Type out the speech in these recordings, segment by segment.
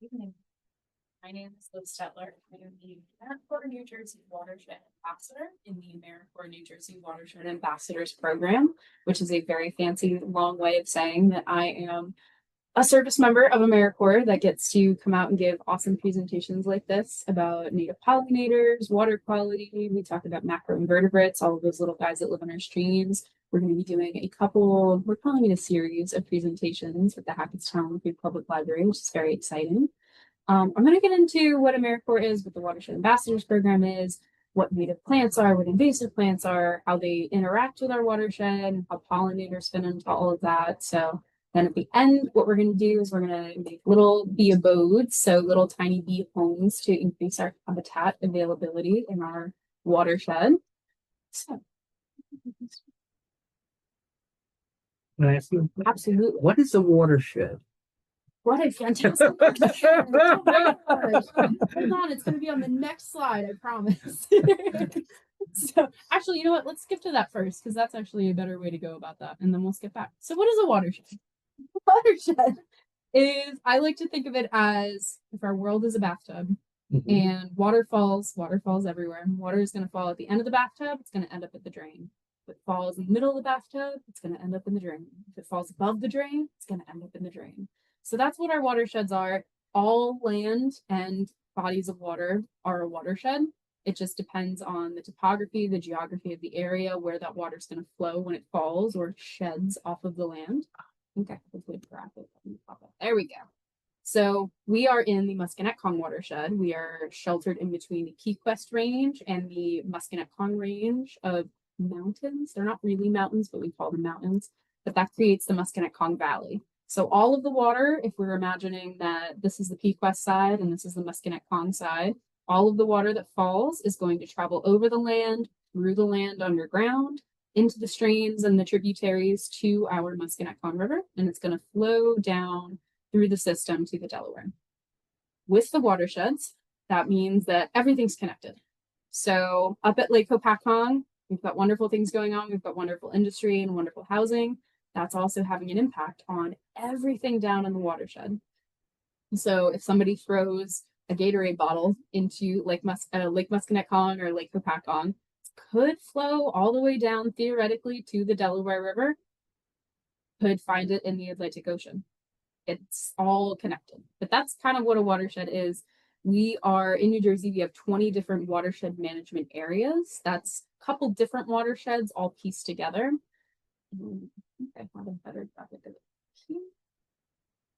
Evening. My name is Liv Stetler. I am the AmeriCorps New Jersey Watershed Ambassador in the AmeriCorps New Jersey Watershed Ambassadors Program, which is a very fancy, long way of saying that I am a service member of AmeriCorps that gets to come out and give awesome presentations like this about native pollinators, water quality. We talk about macroinvertebrates, all of those little guys that live in our streams. We're going to be doing we're calling it a series of presentations with the Hackettstown Public Library, which is very exciting. I'm going to get into what AmeriCorps is, what the Watershed Ambassadors Program is, what native plants are, what invasive plants are, how they interact with our watershed, and how pollinators fit into all of that. So then at the end, what we're going to do is we're going to make little bee abodes, so little tiny bee homes to increase our habitat availability in our watershed. So, Can I ask you? Absolutely. What is a watershed? What a fantastic question. Oh my gosh. Hold on, it's going to be on the next slide, I promise. So actually, you know what? Let's skip to that first, because that's actually a better way to go about that. And then we'll skip back. So what is a watershed? Watershed is, I like to think of it as if our world is a bathtub and water falls everywhere. Water is going to fall at the end of the bathtub, it's going to end up at the drain. If it falls in the middle of the bathtub, it's going to end up in the drain. If it falls above the drain, it's going to end up in the drain. So that's what our watersheds are. All land and bodies of water are a watershed. It just depends on the topography, the geography of the area, where that water is going to flow when it falls or sheds off of the land. Okay, hopefully graphic. There we go. So we are in the Musconetcong watershed. We are sheltered in between the Keyquest Range and the Musconetcong Range of mountains. They're not really mountains, but we call them mountains. But that creates the Musconetcong Valley. So all of the water, if we're imagining that this is the Keyquest side and this is the Musconetcong side, all of the water that falls is going to travel over the land, through the land underground, into the streams and the tributaries to our Musconetcong River, and it's going to flow down through the system to the Delaware. With the watersheds, that means that everything's connected. So up at Lake Hopatcong, we've got wonderful things going on. We've got wonderful industry and wonderful housing. That's also having an impact on everything down in the watershed. So if somebody throws a Gatorade bottle into Lake Musconetcong or Lake Hopatcong, it could flow all the way down theoretically to the Delaware River, could find it in the Atlantic Ocean. It's all connected. But that's kind of what a watershed is. We are in New Jersey, we have 20 different watershed management areas. That's a couple different watersheds all pieced together. I have a better graphic of it here.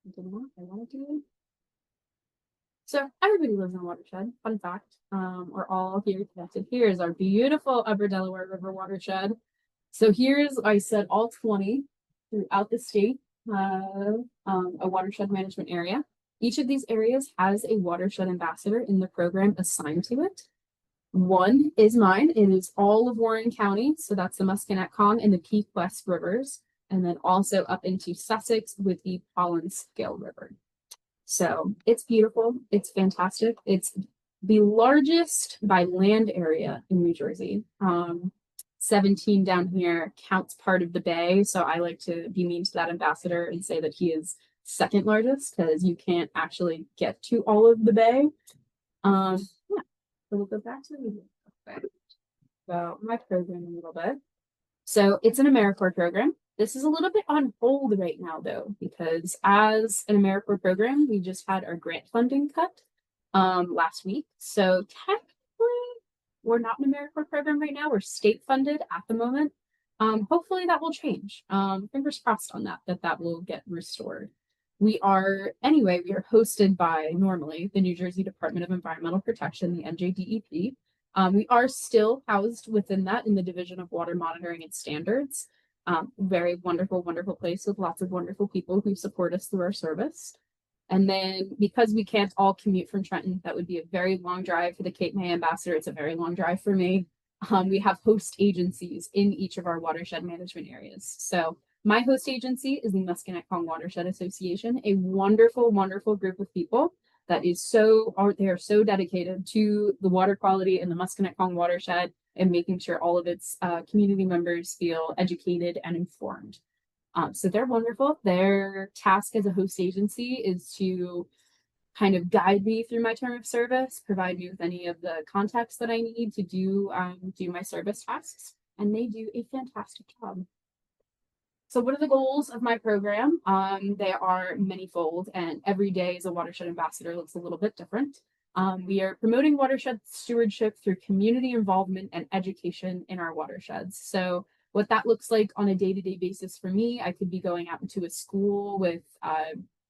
I want to do it. So everybody lives in a watershed. Fun fact. We're all here connected. Here's our beautiful Upper Delaware River watershed. So here's, I said, all 20 throughout the state have a watershed management area. Each of these areas has a watershed ambassador in the program assigned to it. One is mine. It is all of Warren County. So that's the Musconetcong and the Keyquest rivers. And then also up into Sussex with the Pollinators River. So it's beautiful. It's fantastic. It's the largest by land area in New Jersey. 17 down here counts part of the bay. So I like to be mean to that ambassador and say that he is second largest because you can't actually get to all of the bay. Yeah, so we'll go back to about my program a little bit. So it's an AmeriCorps program. This is a little bit on hold right now, though, because as an AmeriCorps program, we just had our grant funding cut last week. So technically, we're not an AmeriCorps program right now. We're state funded at the moment. Hopefully that will change. Fingers crossed on that will get restored. We are hosted by normally the New Jersey Department of Environmental Protection, the NJDEP. We are still housed within that in the Division of Water Monitoring and Standards. Very wonderful, wonderful place with lots of wonderful people who support us through our service. And then because we can't all commute from Trenton, that would be a very long drive for the Cape May ambassador. It's a very long drive for me. We have host agencies in each of our watershed management areas. So my host agency is the Musconetcong Watershed Association, a wonderful, wonderful group of people that is they are so dedicated to the water quality in the Musconetcong watershed and making sure all of its community members feel educated and informed. So they're wonderful. Their task as a host agency is to kind of guide me through my term of service, provide me with any of the context that I need to do my service tasks, and they do a fantastic job. So what are the goals of my program? They are manyfold, and every day as a watershed ambassador looks a little bit different. We are promoting watershed stewardship through community involvement and education in our watersheds. So what that looks like on a day-to-day basis for me, I could be going out into a school with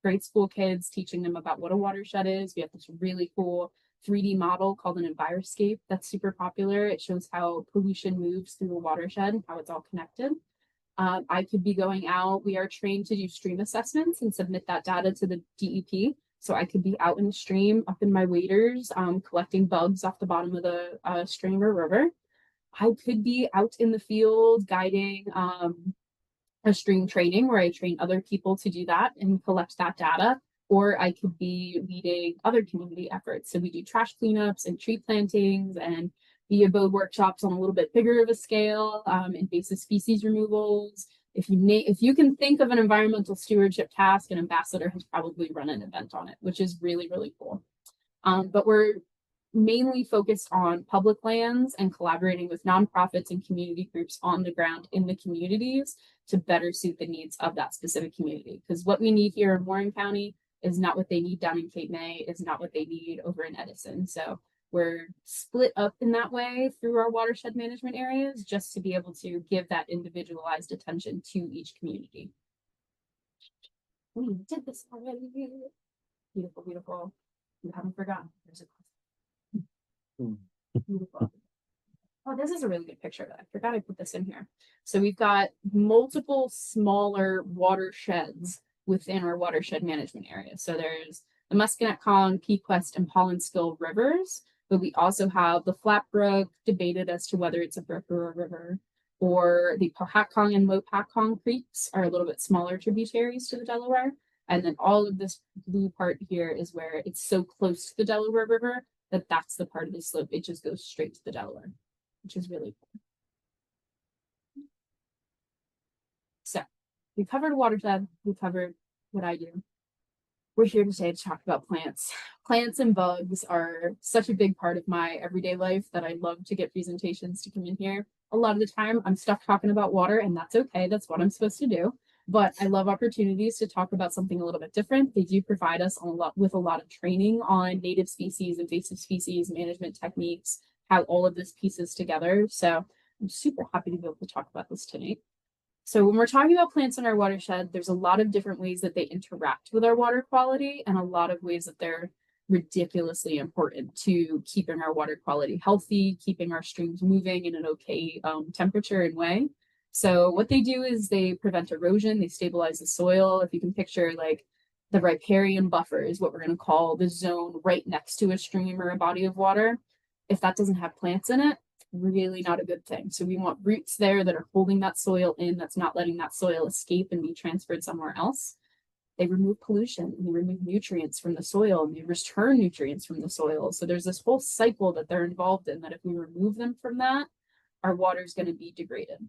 grade school kids, teaching them about what a watershed is. We have this really cool 3D model called an Enviroscape that's super popular. It shows how pollution moves through a watershed and how it's all connected. I could be going out. We are trained to do stream assessments and submit that data to the DEP. So I could be out in the stream, up in my waders, collecting bugs off the bottom of the stream or river. I could be out in the field guiding a stream training where I train other people to do that and collect that data. Or I could be leading other community efforts. So we do trash cleanups and tree plantings and bee abode workshops on a little bit bigger of a scale, invasive species removals. If you can think of an environmental stewardship task, an ambassador has probably run an event on it, which is really, really cool. But we're mainly focused on public lands and collaborating with nonprofits and community groups on the ground in the communities to better suit the needs of that specific community. Because what we need here in Warren County is not what they need down in Cape May, is not what they need over in Edison. So we're split up in that way through our watershed management areas just to be able to give that individualized attention to each community. We did this already. Beautiful, beautiful. You haven't forgotten. There's a beautiful. Oh, this is a really good picture. I forgot I put this in here. So we've got multiple smaller watersheds within our watershed management area. So there's the Muskinetcong, Pequest, and Pollinskill rivers, but we also have the Flat Brook, debated as to whether it's a brook or a river, or the Pohatcong and Mopatcong creeks are a little bit smaller tributaries to the Delaware. And then all of this blue part here is where it's so close to the Delaware River that that's the part of the slope. It just goes straight to the Delaware, which is really cool. So we covered watershed, we covered what I do. We're here today to talk about plants. Plants and bugs are such a big part of my everyday life that I love to get presentations to come in here. A lot of the time I'm stuck talking about water, and that's okay. That's what I'm supposed to do. But I love opportunities to talk about something a little bit different. They do provide us with a lot of training on native species, invasive species, management techniques, how all of this pieces together. So I'm super happy to be able to talk about this tonight. So when we're talking about plants in our watershed, there's a lot of different ways that they interact with our water quality and a lot of ways that they're ridiculously important to keeping our water quality healthy, keeping our streams moving in an okay temperature and way. So what they do is they prevent erosion, they stabilize the soil. If you can picture like the riparian buffer is what we're going to call the zone right next to a stream or a body of water. If that doesn't have plants in it, really not a good thing. So we want roots there that are holding that soil in, that's not letting that soil escape and be transferred somewhere else. They remove pollution and they remove nutrients from the soil and they return nutrients from the soil. So there's this whole cycle that they're involved in that if we remove them from that, our water is going to be degraded.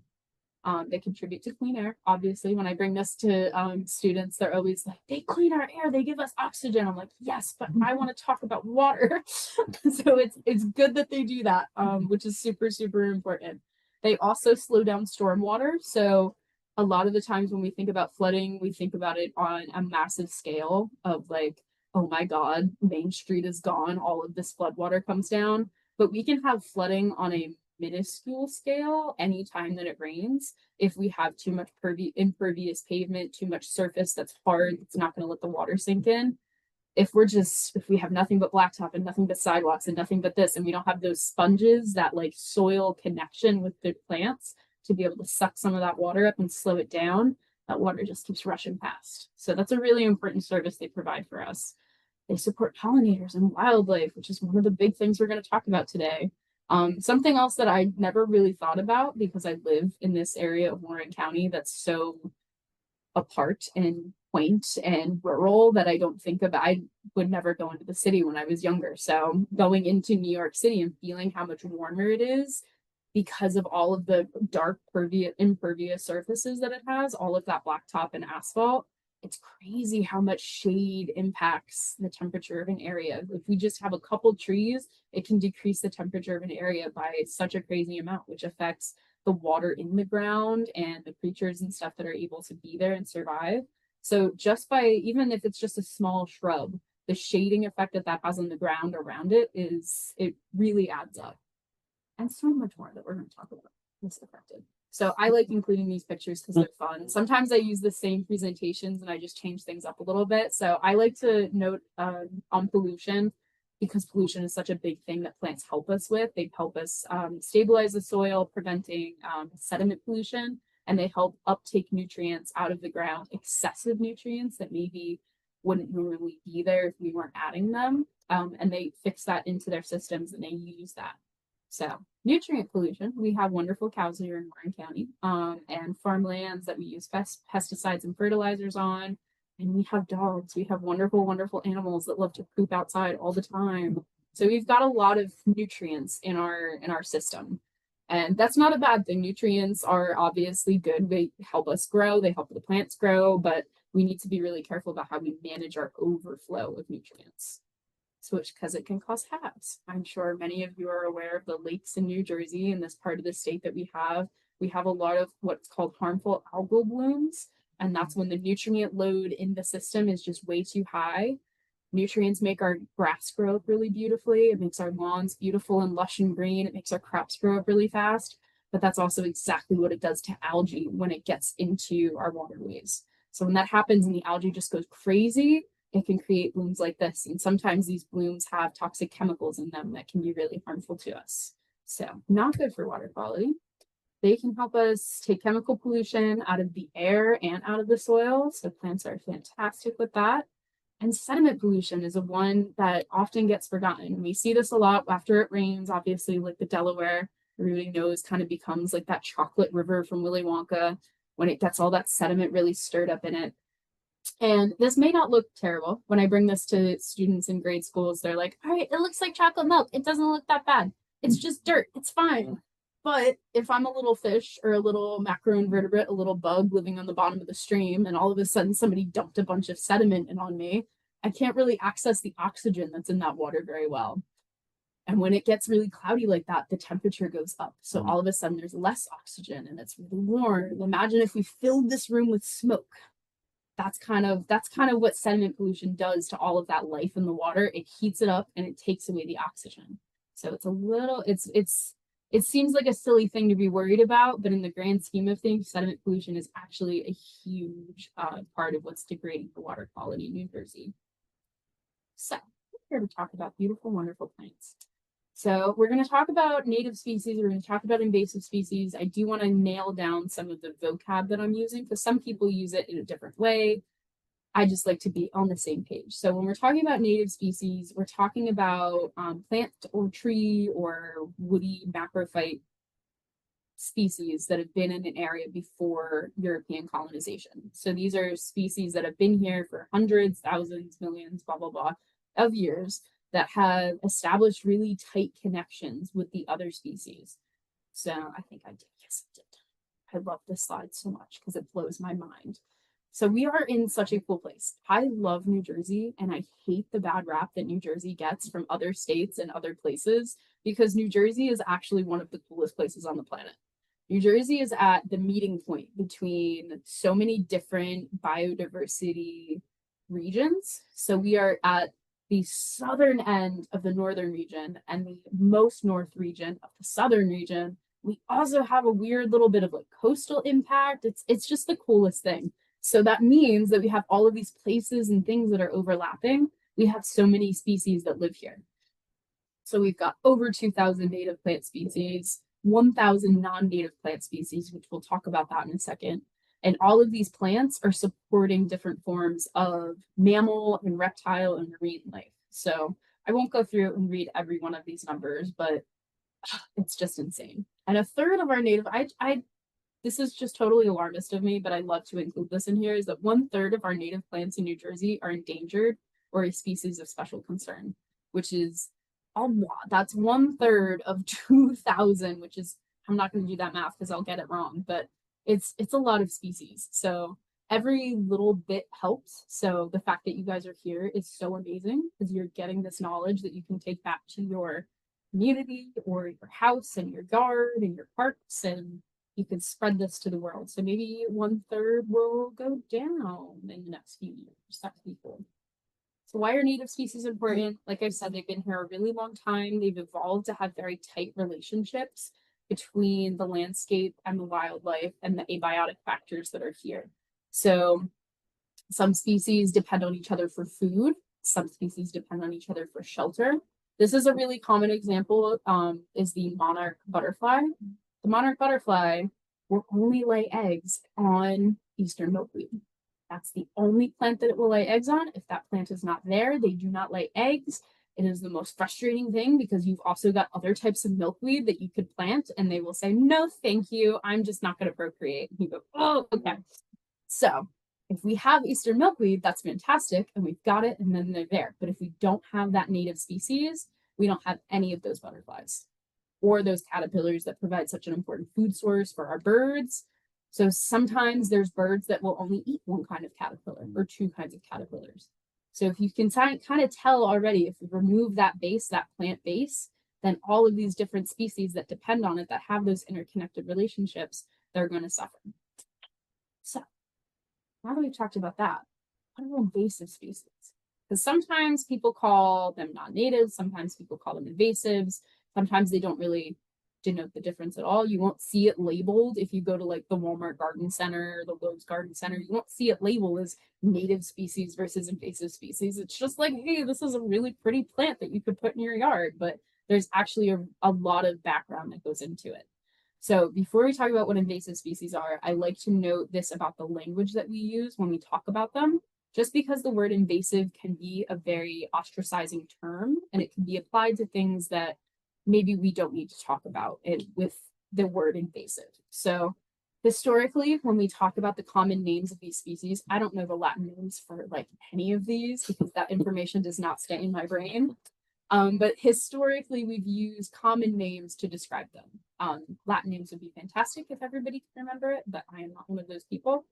They contribute to clean air. Obviously, when I bring this to students, they're always like, they clean our air, they give us oxygen. I'm like, yes, but I want to talk about water. So it's good that they do that, which is super, super important. They also slow down stormwater. So a lot of the times when we think about flooding, we think about it on a massive scale of like, oh my God, Main Street is gone. All of this floodwater comes down. But we can have flooding on a minuscule scale anytime that it rains. If we have too much impervious pavement, too much surface that's hard, it's not going to let the water sink in. If we have nothing but blacktop and nothing but sidewalks and nothing but this, and we don't have those sponges, that like soil connection with the plants to be able to suck some of that water up and slow it down, that water just keeps rushing past. So that's a really important service they provide for us. They support pollinators and wildlife, which is one of the big things we're going to talk about today. Something else that I never really thought about because I live in this area of Warren County that's so apart and quaint and rural that I don't think about. I would never go into the city when I was younger. So going into New York City and feeling how much warmer it is because of all of the dark impervious surfaces that it has, all of that blacktop and asphalt, it's crazy how much shade impacts the temperature of an area. If we just have a couple trees, it can decrease the temperature of an area by such a crazy amount, which affects the water in the ground and the creatures and stuff that are able to be there and survive. So just by, even if it's just a small shrub, the shading effect that has on the ground around it really adds up. And so much more that we're going to talk about this affected. So I like including these pictures because they're fun. Sometimes I use the same presentations and I just change things up a little bit. So I like to note on pollution, because pollution is such a big thing that plants help us with. They help us stabilize the soil, preventing sediment pollution, and they help uptake nutrients out of the ground, excessive nutrients that maybe wouldn't normally be there if we weren't adding them. And they fix that into their systems and they use that. So nutrient pollution, we have wonderful cows here in Warren County, and farmlands that we use pesticides and fertilizers on. And we have dogs. We have wonderful, wonderful animals that love to poop outside all the time. So we've got a lot of nutrients in our system. And that's not a bad thing. Nutrients are obviously good. They help us grow, they help the plants grow, but we need to be really careful about how we manage our overflow of nutrients. So, because it can cause HABs. I'm sure many of you are aware of the lakes in New Jersey, in this part of the state that we have. We have a lot of what's called harmful algal blooms, and that's when the nutrient load in the system is just way too high. Nutrients make our grass grow up really beautifully. It makes our lawns beautiful and lush and green. It makes our crops grow up really fast. But that's also exactly what it does to algae when it gets into our waterways. So when that happens and the algae just goes crazy, it can create blooms like this. And sometimes these blooms have toxic chemicals in them that can be really harmful to us. So not good for water quality. They can help us take chemical pollution out of the air and out of the soil. So plants are fantastic with that. And sediment pollution is a one that often gets forgotten. We see this a lot after it rains, obviously, like the Delaware, everybody knows, kind of becomes like that chocolate river from Willy Wonka when it gets all that sediment really stirred up in it. And this may not look terrible. When I bring this to students in grade schools, they're like, all right, it looks like chocolate milk. It doesn't look that bad. It's just dirt. It's fine. But if I'm a little fish or a little macroinvertebrate, a little bug living on the bottom of the stream, and all of a sudden somebody dumped a bunch of sediment in on me, I can't really access the oxygen that's in that water very well. And when it gets really cloudy like that, the temperature goes up. So all of a sudden there's less oxygen and it's really warm. Imagine if we filled this room with smoke. That's kind of what sediment pollution does to all of that life in the water. It heats it up and it takes away the oxygen. So it's a little, it seems like a silly thing to be worried about, but in the grand scheme of things, sediment pollution is actually a huge part of what's degrading the water quality in New Jersey. So we're here to talk about beautiful, wonderful plants. So we're going to talk about native species. We're going to talk about invasive species. I do want to nail down some of the vocab that I'm using because some people use it in a different way. I just like to be on the same page. So when we're talking about native species, we're talking about plant or tree or woody macrophyte species that have been in an area before European colonization. So these are species that have been here for hundreds, thousands, millions, blah, blah, blah, of years that have established really tight connections with the other species. So I think I did. Yes, I did. I love this slide so much because it blows my mind. So we are in such a cool place. I love New Jersey and I hate the bad rap that New Jersey gets from other states and other places because New Jersey is actually one of the coolest places on the planet. New Jersey is at the meeting point between so many different biodiversity regions. So we are at the southern end of the northern region and the most north region of the southern region. We also have a weird little bit of like coastal impact. It's just the coolest thing. So that means that we have all of these places and things that are overlapping. We have so many species that live here. So we've got over 2,000 native plant species, 1,000 non-native plant species, which we'll talk about that in a second. And all of these plants are supporting different forms of mammal and reptile and marine life. So I won't go through and read every one of these numbers, but it's just insane. And a third of our native, this is just totally alarmist of me, but I love to include this in here, is that 1/3 of our native plants in New Jersey are endangered or a species of special concern, which is a lot. That's 1/3 of 2,000, which is, I'm not going to do that math because I'll get it wrong, but it's a lot of species. So every little bit helps. So the fact that you guys are here is so amazing because you're getting this knowledge that you can take back to your community or your house and your yard and your parks, and you can spread this to the world. So maybe 1/3 will go down in the next few years. That's pretty cool. So why are native species important? Like I said, they've been here a really long time. They've evolved to have very tight relationships between the landscape and the wildlife and the abiotic factors that are here. So some species depend on each other for food. Some species depend on each other for shelter. This is a really common example, is the monarch butterfly. The monarch butterfly will only lay eggs on eastern milkweed. That's the only plant that it will lay eggs on. If that plant is not there, they do not lay eggs. It is the most frustrating thing because you've also got other types of milkweed that you could plant and they will say, no, thank you. I'm just not going to procreate. And you go, oh, okay. So if we have eastern milkweed, that's fantastic. And we've got it and then they're there. But if we don't have that native species, we don't have any of those butterflies or those caterpillars that provide such an important food source for our birds. So sometimes there's birds that will only eat one kind of caterpillar or two kinds of caterpillars. So if you can kind of tell already, if you remove that base, that plant base, then all of these different species that depend on it, that have those interconnected relationships, they're going to suffer. So now that we've talked about that, what are invasive species? Because sometimes people call them non-native, sometimes people call them invasives, sometimes they don't really denote the difference at all. You won't see it labeled if you go to like the Walmart Garden Center or the Lowe's Garden Center. You won't see it labeled as native species versus invasive species. It's just like, hey, this is a really pretty plant that you could put in your yard, but there's actually a lot of background that goes into it. So before we talk about what invasive species are, I like to note this about the language that we use when we talk about them. Just because the word invasive can be a very ostracizing term and it can be applied to things that maybe we don't need to talk about it with the word invasive. So historically, when we talk about the common names of these species, I don't know the Latin names for like any of these because that information does not stay in my brain. But historically, we've used common names to describe them. Latin names would be fantastic if everybody can remember it, but I am not one of those people.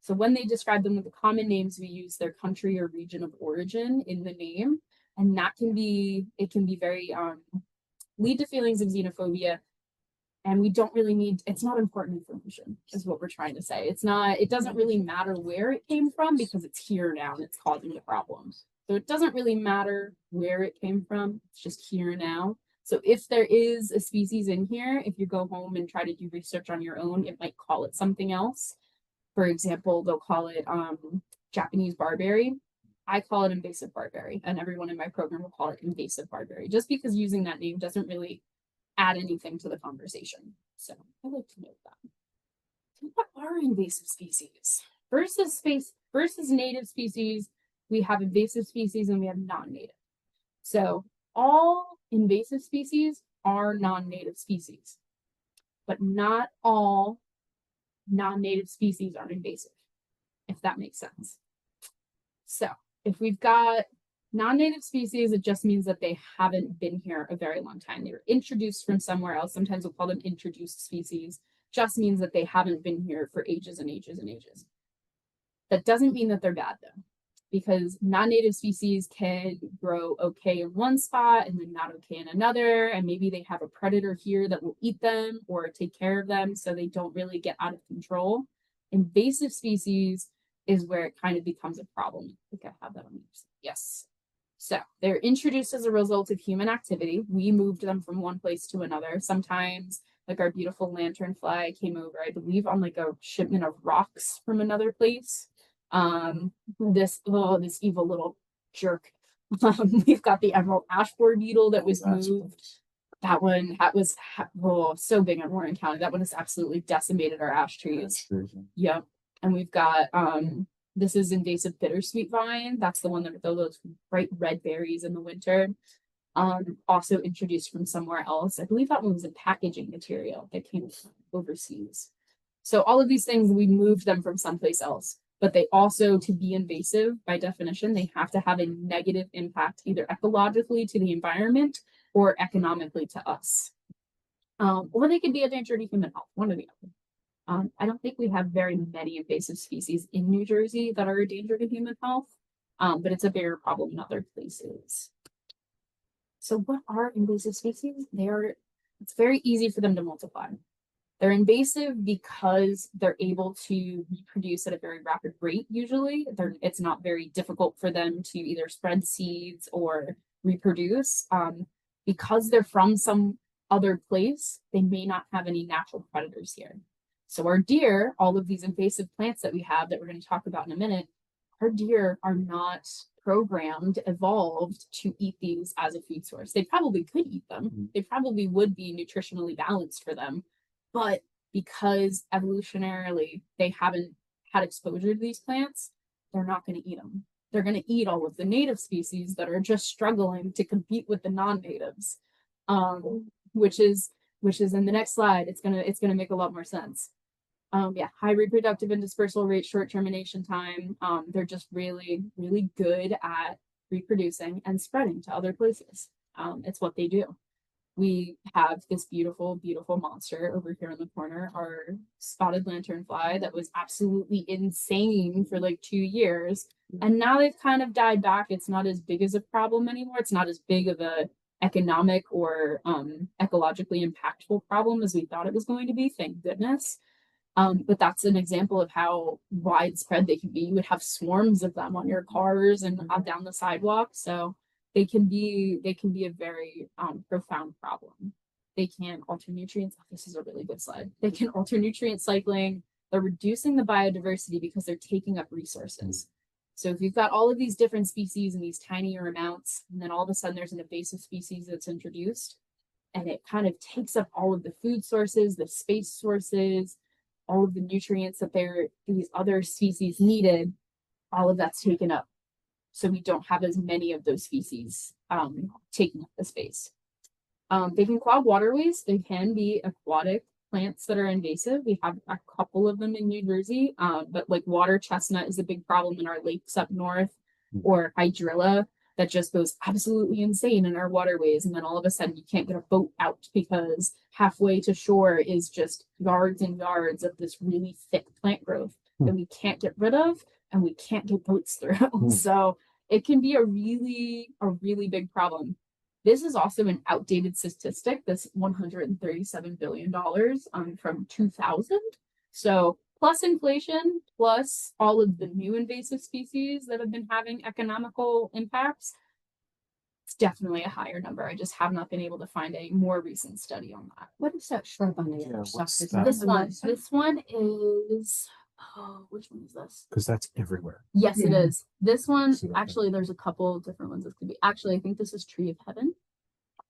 So when they describe them with the common names, we use their country or region of origin in the name. And that can be, it can be very, lead to feelings of xenophobia. And we don't really need, it's not important information is what we're trying to say. It's not, it doesn't really matter where it came from because it's here now and it's causing the problems. So it doesn't really matter where it came from. It's just here now. So if there is a species in here, if you go home and try to do research on your own, it might call it something else. For example, they'll call it Japanese barberry. I call it invasive barberry, and everyone in my program will call it invasive barberry, just because using that name doesn't really add anything to the conversation. So I like to note that. So what are invasive species? Versus native species, we have invasive species and we have non-native. So all invasive species are non-native species, but not all non-native species are invasive, if that makes sense. So if we've got non-native species, it just means that they haven't been here a very long time. They were introduced from somewhere else. Sometimes we'll call them introduced species. Just means that they haven't been here for ages and ages and ages. That doesn't mean that they're bad though, because non-native species can grow okay in one spot and then not okay in another. And maybe they have a predator here that will eat them or take care of them so they don't really get out of control. Invasive species is where it kind of becomes a problem. I think I have that on here. Yes. So they're introduced as a result of human activity. We moved them from one place to another. Sometimes, like our beautiful lanternfly came over, I believe, on like a shipment of rocks from another place. This evil little jerk. We've got the emerald ash borer beetle that was moved. That was so big in Warren County. That one has absolutely decimated our ash trees. Yep. And we've got this is invasive bittersweet vine. That's the one that those bright red berries in the winter. Also introduced from somewhere else. I believe that one was a packaging material that came from overseas. So all of these things, we moved them from someplace else. But they also, to be invasive, by definition, they have to have a negative impact, either ecologically to the environment or economically to us. Or they could be a danger to human health, one or the other. I don't think we have very many invasive species in New Jersey that are a danger to human health, but it's a bigger problem in other places. So what are invasive species? It's very easy for them to multiply. They're invasive because they're able to reproduce at a very rapid rate, usually. It's not very difficult for them to either spread seeds or reproduce. Because they're from some other place, they may not have any natural predators here. So our deer, all of these invasive plants that we have that we're going to talk about in a minute, our deer are not programmed, evolved to eat these as a food source. They probably could eat them. They probably would be nutritionally balanced for them. But because evolutionarily they haven't had exposure to these plants, they're not going to eat them. They're going to eat all of the native species that are just struggling to compete with the non-natives, which is in the next slide. It's gonna make a lot more sense. Yeah, high reproductive and dispersal rate, short termination time. They're just really, really good at reproducing and spreading to other places. It's what they do. We have this beautiful, beautiful monster over here in the corner, our spotted lanternfly that was absolutely insane for like 2 years. And now they've kind of died back. It's not as big as a problem anymore. It's not as big of a economic or ecologically impactful problem as we thought it was going to be, thank goodness. But that's an example of how widespread they can be. You would have swarms of them on your cars and down the sidewalk. So they can be a very profound problem. They can alter nutrients. Oh, this is a really good slide. They can alter nutrient cycling. They're reducing the biodiversity because they're taking up resources. So if you've got all of these different species in these tinier amounts, and then all of a sudden there's an invasive species that's introduced, and it kind of takes up all of the food sources, the space sources, all of the nutrients that these other species needed, all of that's taken up. So we don't have as many of those species taking up the space. They can clog waterways. They can be aquatic plants that are invasive. We have a couple of them in New Jersey, but like water chestnut is a big problem in our lakes up north, or hydrilla that just goes absolutely insane in our waterways. And then all of a sudden you can't get a boat out because halfway to shore is just yards and yards of this really thick plant growth that we can't get rid of and we can't get boats through. So it can be a really big problem. This is also an outdated statistic, this $137 billion from 2000. So plus inflation, plus all of the new invasive species that have been having economical impacts, it's definitely a higher number. I just have not been able to find a more recent study on that. What is that shrub on the other side? This one is, oh, which one is this? Because that's everywhere. Yes, it is. This one, See that actually, there's a couple different ones this could be. Actually, I think this is Tree of Heaven.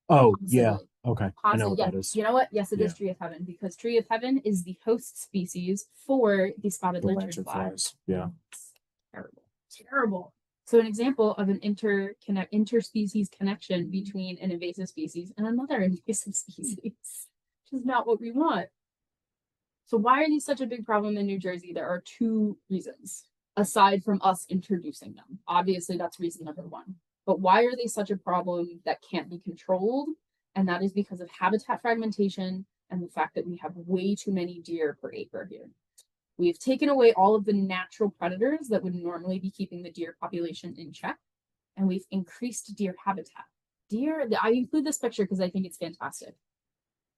Oh, Possibly. yeah. Okay. I know what Yeah. that is. You know what? Yes, it is Yeah. Tree of Heaven, because Tree of Heaven is the host species for the spotted The lanternfly. lanternflies. Yeah. It's terrible. So an example of an interspecies connection between an invasive species and another invasive species, which is not what we want. So why are these such a big problem in New Jersey? There are 2 reasons, aside from us introducing them. Obviously, that's reason number 1. But why are they such a problem that can't be controlled? And that is because of habitat fragmentation and the fact that we have way too many deer per acre here. We've taken away all of the natural predators that would normally be keeping the deer population in check, and we've increased deer habitat. I include this picture because I think it's fantastic.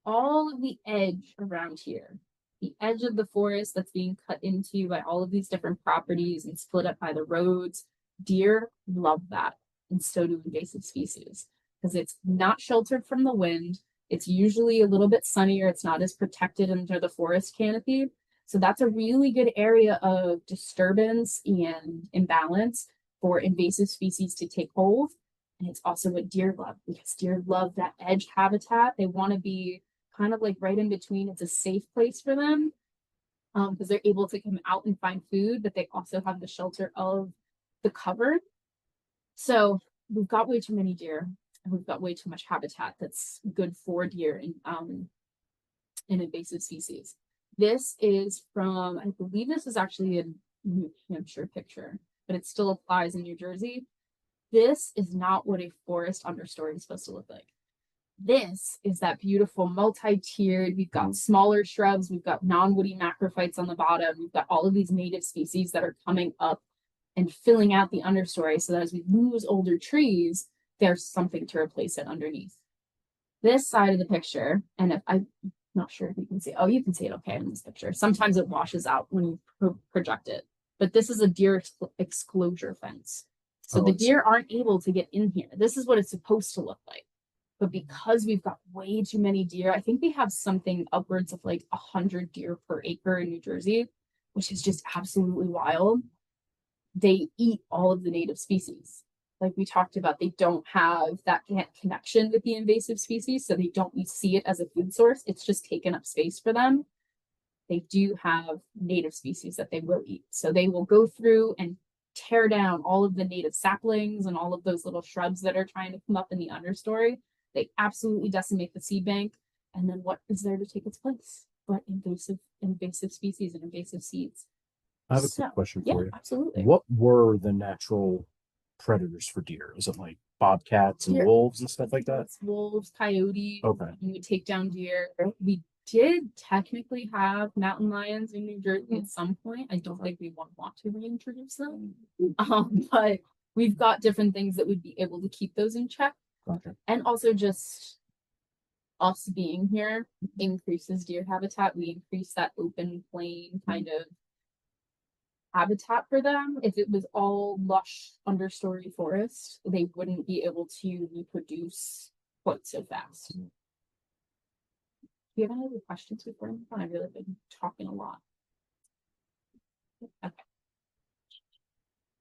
All of the edge around here, the edge of the forest that's being cut into by all of these different properties and split up by the roads, deer love that. And so do invasive species, because it's not sheltered from the wind. It's usually a little bit sunnier. It's not as protected under the forest canopy. So that's a really good area of disturbance and imbalance for invasive species to take hold. And it's also what deer love, because deer love that edge habitat. They want to be kind of like right in between. It's a safe place for them because they're able to come out and find food, but they also have the shelter of the cover. So we've got way too many deer, and we've got way too much habitat that's good for deer in invasive species. This is from, I believe this is actually a New Hampshire picture, but it still applies in New Jersey. This is not what a forest understory is supposed to look like. This is that beautiful multi-tiered. We've got smaller shrubs, we've got non-woody macrophytes on the bottom, we've got all of these native species that are coming up and filling out the understory so that as we lose older trees, there's something to replace it underneath. This side of the picture, and if I'm not sure if you can see, oh, you can see it okay in this picture. Sometimes it washes out when you project it, but this is a deer exclosure fence. So the deer aren't able to get in here. This is what it's supposed to look like. But because we've got way too many deer, I think we have something upwards of like 100 deer per acre in New Jersey, which is just absolutely wild. They eat all of the native species. Like we talked about, they don't have that connection with the invasive species, so they don't see it as a food source. It's just taken up space for them. They do have native species that they will eat. So they will go through and tear down all of the native saplings and all of those little shrubs that are trying to come up in the understory. They absolutely decimate the seed bank. And then what is there to take its place? But invasive species and invasive seeds. I have a quick question for you. Absolutely. What were the natural predators for deer? Is it like bobcats and wolves and stuff like that? It's wolves, coyotes. Okay. You would take down deer. We did technically have mountain lions in New Jersey at some point. I don't think we want to reintroduce them. But we've got different things that would be able to keep those in check. Gotcha. And also just us being here increases deer habitat. We increase that open plain kind of habitat for them. If it was all lush understory forest, they wouldn't be able to reproduce quite so fast. Do you have any other questions before I'm done? I've really been talking a lot. Okay.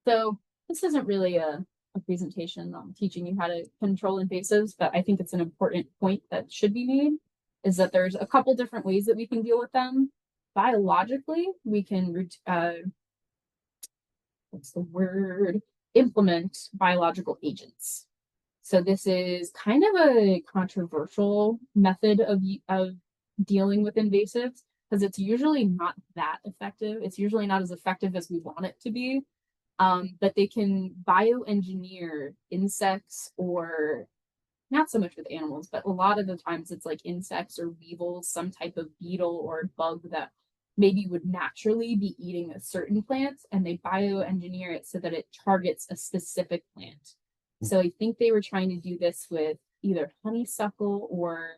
So this isn't really a presentation on teaching you how to control invasives, but I think it's an important point that should be made, is that there's a couple different ways that we can deal with them. Biologically, we can implement biological agents. So this is kind of a controversial method of dealing with invasives because it's usually not that effective. It's usually not as effective as we want it to be. But they can bioengineer insects, or not so much with animals, but a lot of the times it's like insects or weevils, some type of beetle or bug that maybe would naturally be eating a certain plant, and they bioengineer it so that it targets a specific plant. So I think they were trying to do this with either honeysuckle or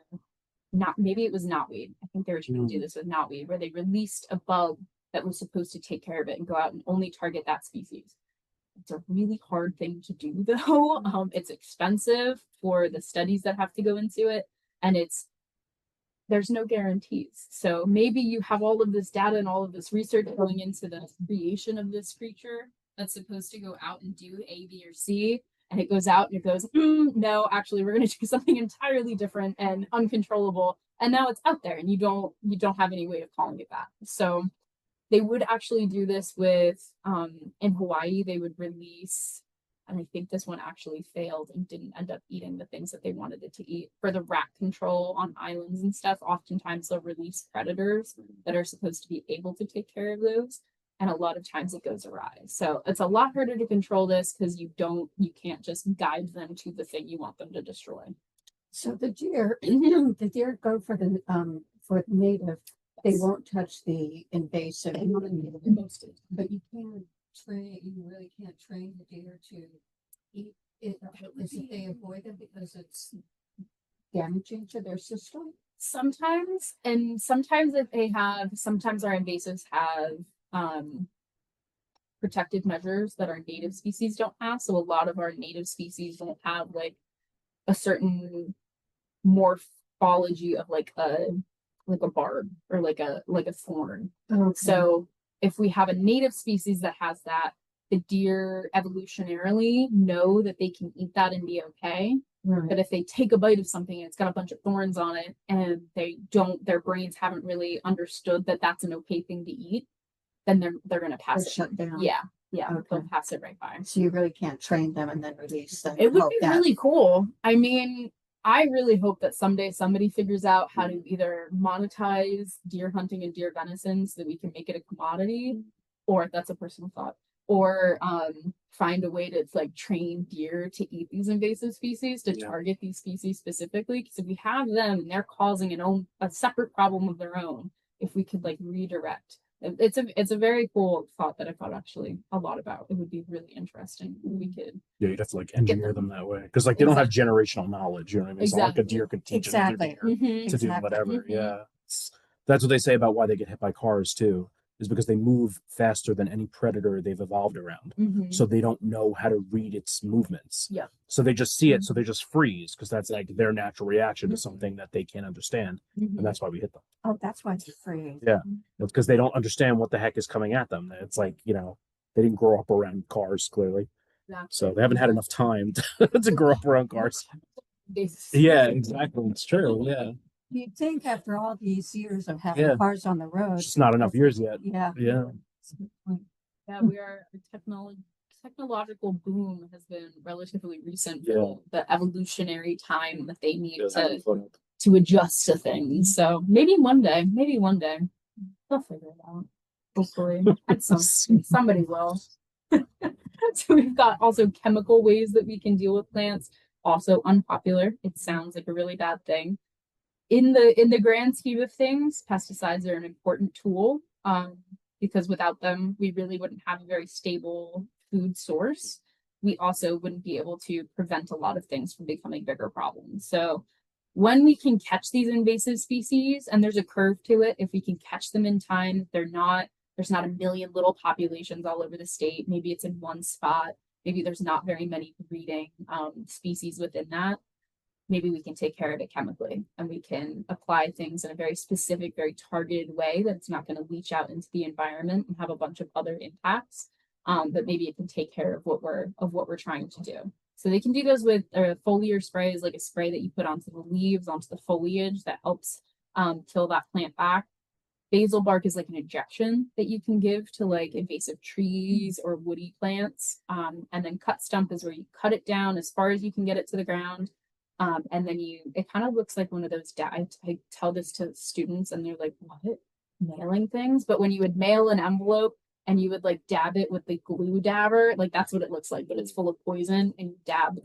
maybe it was knotweed. I think they were trying to do this with knotweed, where they released a bug that was supposed to take care of it and go out and only target that species. It's a really hard thing to do though. It's expensive for the studies that have to go into it, and there's no guarantees. So maybe you have all of this data and all of this research going into the creation of this creature that's supposed to go out and do A, B, or C, and it goes out and it goes, no, actually we're going to do something entirely different and uncontrollable, and now it's out there and you don't have any way of calling it that. So they would actually do this with, in Hawaii, they would release, and I think this one actually failed and didn't end up eating the things that they wanted it to eat. For the rat control on islands and stuff, oftentimes they'll release predators that are supposed to be able to take care of those. And a lot of times it goes awry. So it's a lot harder to control this because you can't just guide them to the thing you want them to destroy. So the deer go for the native. They won't touch the invasive. But you really can't train the deer to eat it. Is it they avoid them because it's damaging to their system? Sometimes, and sometimes sometimes our invasives have protective measures that our native species don't have. So a lot of our native species don't have like a certain morphology of like a barb or like a thorn. Okay. So if we have a native species that has that, the deer evolutionarily know that they can eat that and be okay. Right. But if they take a bite of something and it's got a bunch of thorns on it and their brains haven't really understood that that's an okay thing to eat, then they're going to pass it. Shut down. Yeah. Okay. They'll pass it right by. So you really can't train them and then release them. It would be really cool. I mean, I really hope that someday somebody figures out how to either monetize deer hunting and deer venison so that we can make it a commodity, or that's a personal thought, or find a way to like train deer to eat these invasive species, to Yeah. target these species specifically. Because if we have them and they're causing a separate problem of their own, if we could like redirect. It's a very cool thought that I thought actually a lot about. It would be really interesting if we could. Yeah, you'd have to like engineer them that way because like they don't have Exactly. generational knowledge. You know what I mean? It's not like a Exactly. deer could teach another Exactly. deer Mhm. to do Exactly. whatever. Mhm. Yeah, that's what they say about why they get hit by cars too, is because they move faster than any predator they've evolved around. Mhm. So they don't know how to read its movements. Yeah. So they just see it, so they just freeze because that's like their natural reaction to Mhm. something that they can't understand, Mhm. and that's why we hit them. Oh, that's why it's free. Yeah, it's because they don't understand what the heck is coming at them. It's like they didn't grow up around cars clearly, Exactly. so they haven't had enough time to grow up around cars. Yeah, exactly. It's true. Yeah, You'd think after all these years of having Yeah. cars on the road. it's just not enough years yet. Yeah. Yeah. That's a good point. Yeah, we are technological boom has been relatively recent for Yeah. the evolutionary time that they need Does have a photo. to adjust to things. So maybe one day they'll figure it out. Hopefully, at somebody will. So we've got also chemical ways that we can deal with plants. Also unpopular. It sounds like a really bad thing. In the grand scheme of things, pesticides are an important tool. Because without them, we really wouldn't have a very stable food source. We also wouldn't be able to prevent a lot of things from becoming bigger problems. So when we can catch these invasive species, and there's a curve to it, if we can catch them in time, there's not a million little populations all over the state. Maybe it's in one spot. Maybe there's not very many breeding species within that. Maybe we can take care of it chemically and we can apply things in a very specific, very targeted way that's not going to leach out into the environment and have a bunch of other impacts. But maybe it can take care of what we're trying to do. So they can do those with foliar sprays, like a spray that you put onto the leaves, onto the foliage that helps kill that plant back. Basil bark is like an injection that you can give to like invasive trees or woody plants. And then cut stump is where you cut it down as far as you can get it to the ground. And then it kind of looks like one of those, I tell this to students and they're like, what? Mailing things? But when you would mail an envelope and you would like dab it with the glue dabber, like that's what it looks like, but it's full of poison and you dab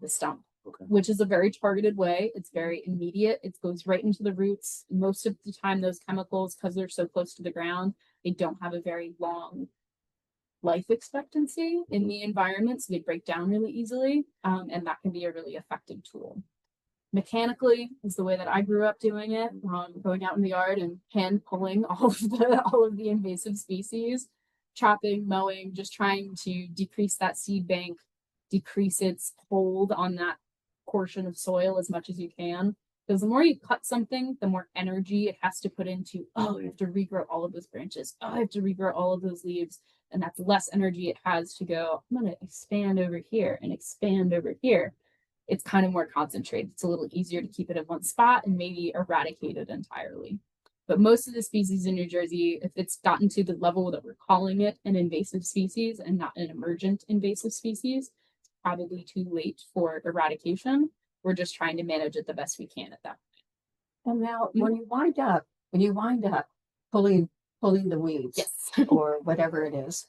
the stump. Okay. Which is a very targeted way. It's very immediate. It goes right into the roots. Most of the time, those chemicals, because they're so close to the ground, they don't have a very long life expectancy in the environment, so they break down really easily, and that can be a really effective tool. Mechanically is the way that I grew up doing it, going out in the yard and hand pulling all of the invasive species, chopping, mowing, just trying to decrease that seed bank, decrease its hold on that portion of soil as much as you can. Because the more you cut something, the more energy it has to put into, oh, I have to regrow all of those branches. Oh, I have to regrow all of those leaves. And that's less energy it has to go, I'm going to expand over here and expand over here. It's kind of more concentrated. It's a little easier to keep it in one spot and maybe eradicate it entirely. But most of the species in New Jersey, if it's gotten to the level that we're calling it an invasive species and not an emergent invasive species, it's probably too late for eradication. We're just trying to manage it the best we can at that point. And now when you wind up pulling the weeds, Yes. or whatever it is,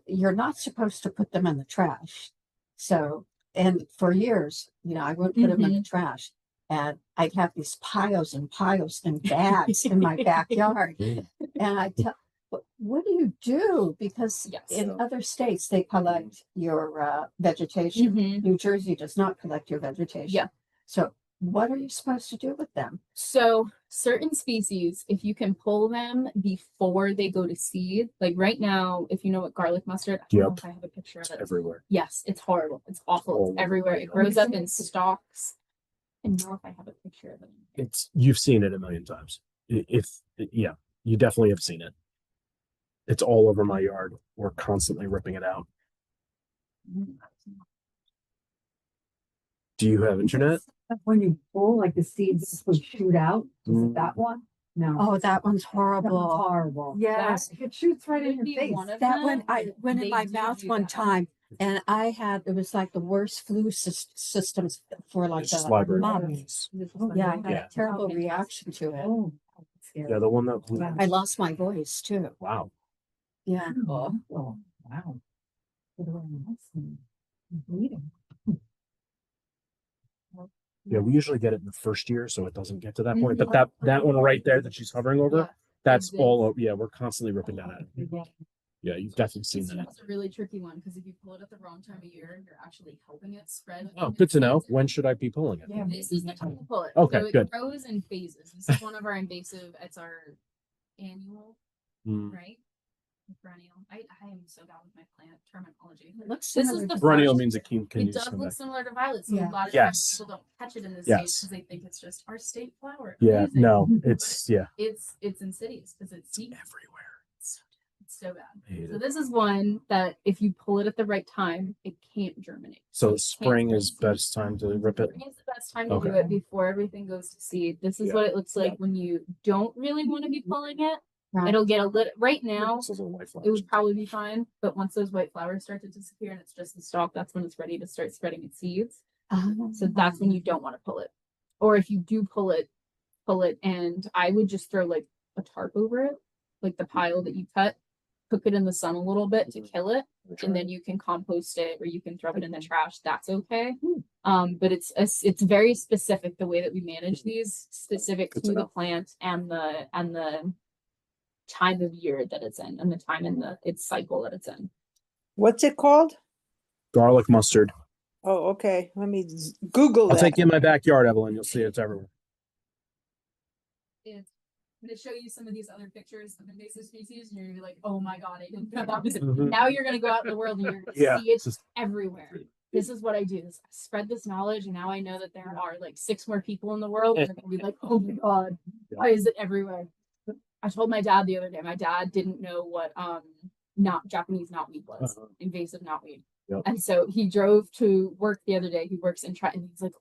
you're not supposed to put them in the trash. So, and for years, I would put them in the trash, and I'd have these piles and piles and bags in my backyard. And I tell, what do you do? Because in other states, they collect your vegetation. New Jersey does not collect your vegetation. Yeah. So what are you supposed to do with them? So certain species, if you can pull them before they go to seed, like right now, if you know what garlic mustard, I don't know if I have a picture of it. Everywhere. Yes, it's horrible. It's awful. It's everywhere. It grows up in stalks. I know if I have a picture of it. You've seen it a million times. Yeah, you definitely have seen it. It's all over my yard. We're constantly ripping it out. Do you have internet? When you pull, like the seeds would shoot out. Is it that one? No. Oh, that one's That horrible. one's horrible. Yes, it shoots right in Could your be face. one of That them. one, I went in They my do mouth do one that. time, and it was like the worst flu systems for like It's just a library. month. Yeah, I had Yeah. a terrible Okay. reaction to it. Oh, that's scary. Yeah, the one that. I lost my voice too. Wow. Yeah. Oh, wow. Bleeding. Yeah, we usually get it in the first year, so it doesn't get to that point. But that one right there that she's hovering over, Yeah. that's This. all. Yeah, we're constantly ripping that out. Yeah, you've definitely seen that. It's a really tricky one because if you pull it at the wrong time of year, you're actually helping it spread. Oh, good to know. When should I be pulling it? Yeah. This is the time to pull it. Okay, So it good. grows in phases. This is one of our invasive. It's our annual, Mm. right? Perennial. I am so bad with my plant terminology. It looks This is similar the to Perennial first- means it can It use does come look back. similar to violet, so Yeah. a lot of Yes. times people don't catch it in this Yes. stage because they think it's just our state flower. Yeah, Amazing. no, it's It's insidious because it's deep. everywhere. It's so bad. I hate So it. this is one that if you pull it at the right time, it can't germinate. So spring is best time to rip it. Spring is the best time to do Okay. it before everything goes to seed. This is Yeah. what it looks like when you don't really want to be pulling it. Right. It'll get a little right now. This is a white It flowers. would probably be fine, but once those white flowers start to disappear and it's just the stalk, that's when it's ready to start spreading its seeds. So that's when you don't want to pull it. Or if you do pull it, and I would just throw like a tarp over it, like the pile that you cut, cook it in the sun a little bit to kill it, and then you can compost it or you can throw it in the trash. That's okay. But it's very specific the way that we manage these, specific Good to to the know. plant and the time of year that it's in and the time in its cycle that it's in. What's it called? Garlic mustard. Oh, okay. Let me Google I'll that. take you in my backyard, Evelyn. You'll see it's everywhere. I'm going to show you some of these other pictures of invasive species, and you're going to be like, oh my God, I didn't know that was it. Mhm. Now you're going to go out in the world and you're going to Yeah, see it it's just- everywhere. This is what I do. Is I spread this knowledge, and now I know that there are like 6 more people in the world. And they're going to be like, oh my God, why is it everywhere? I told my dad the other day, my dad didn't know what not Japanese knotweed was, invasive knotweed. Yep. And so he drove to work the other day. He works in Trenton. He's like,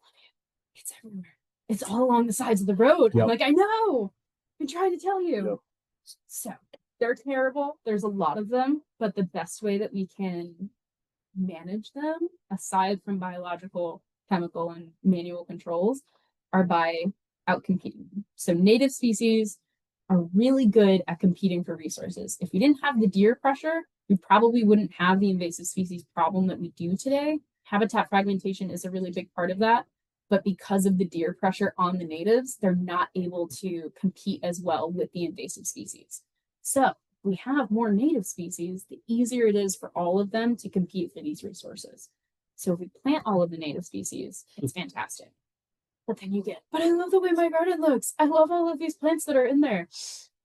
it's everywhere. It's all along the sides of the road. Yep. I'm like, I know. I'm trying to tell you. Yep. So they're terrible. There's a lot of them, but the best way that we can manage them, aside from biological, chemical, and manual controls, are by outcompeting them. So native species are really good at competing for resources. If we didn't have the deer pressure, we probably wouldn't have the invasive species problem that we do today. Habitat fragmentation is a really big part of that. But because of the deer pressure on the natives, they're not able to compete as well with the invasive species. So if we have more native species, the easier it is for all of them to compete for these resources. So if we plant all of the native species, it's fantastic. But then you get, but I love the way my garden looks. I love all of these plants that are in there.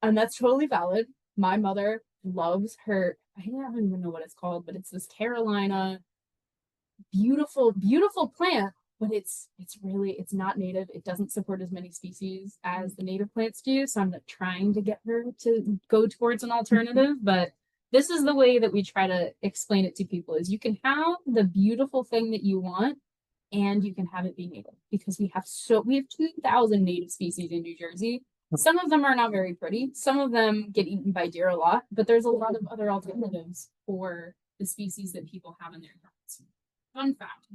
And that's totally valid. My mother loves her, I don't even know what it's called, but it's this Carolina beautiful, beautiful plant, but it's not native. It doesn't support as many species as the native plants do. So I'm not trying to get her to go towards an alternative, but this is the way that we try to explain it to people is you can have the beautiful thing that you want and you can have it be native because we have 2,000 native species in New Jersey. Some of them are not very pretty. Some of them get eaten by deer a lot, but there's a lot of other alternatives for the species that people have in their gardens. Fun fact,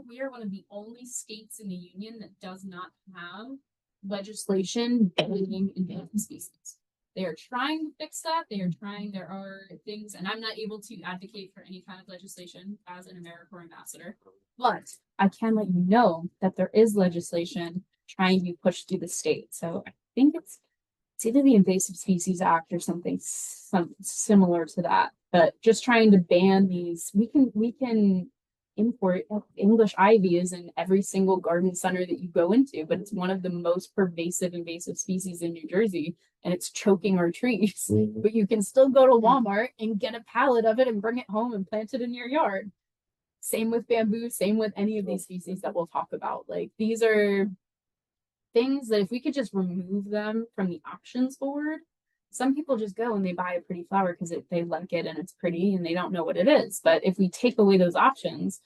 we are one of the only states in the union that does not have legislation banning invasive species. They are trying to fix that. There are things, and I'm not able to advocate for any kind of legislation as an AmeriCorps ambassador, but I can let you know that there is legislation trying to be pushed through the state. So I think it's either the Invasive Species Act or something similar to that, but just trying to ban these. We can import English ivy is in every single garden center that you go into, but it's one of the most pervasive invasive species in New Jersey, and it's choking our trees. Mhm. But you can still go to Walmart and get a pallet of it and bring it home and plant it in your yard. Same with bamboo, same with any of these species that we'll talk about. Like these are things that if we could just remove them from the options board, some people just go and they buy a pretty flower because they like it and it's pretty and they don't know what it is. But if we take away those options,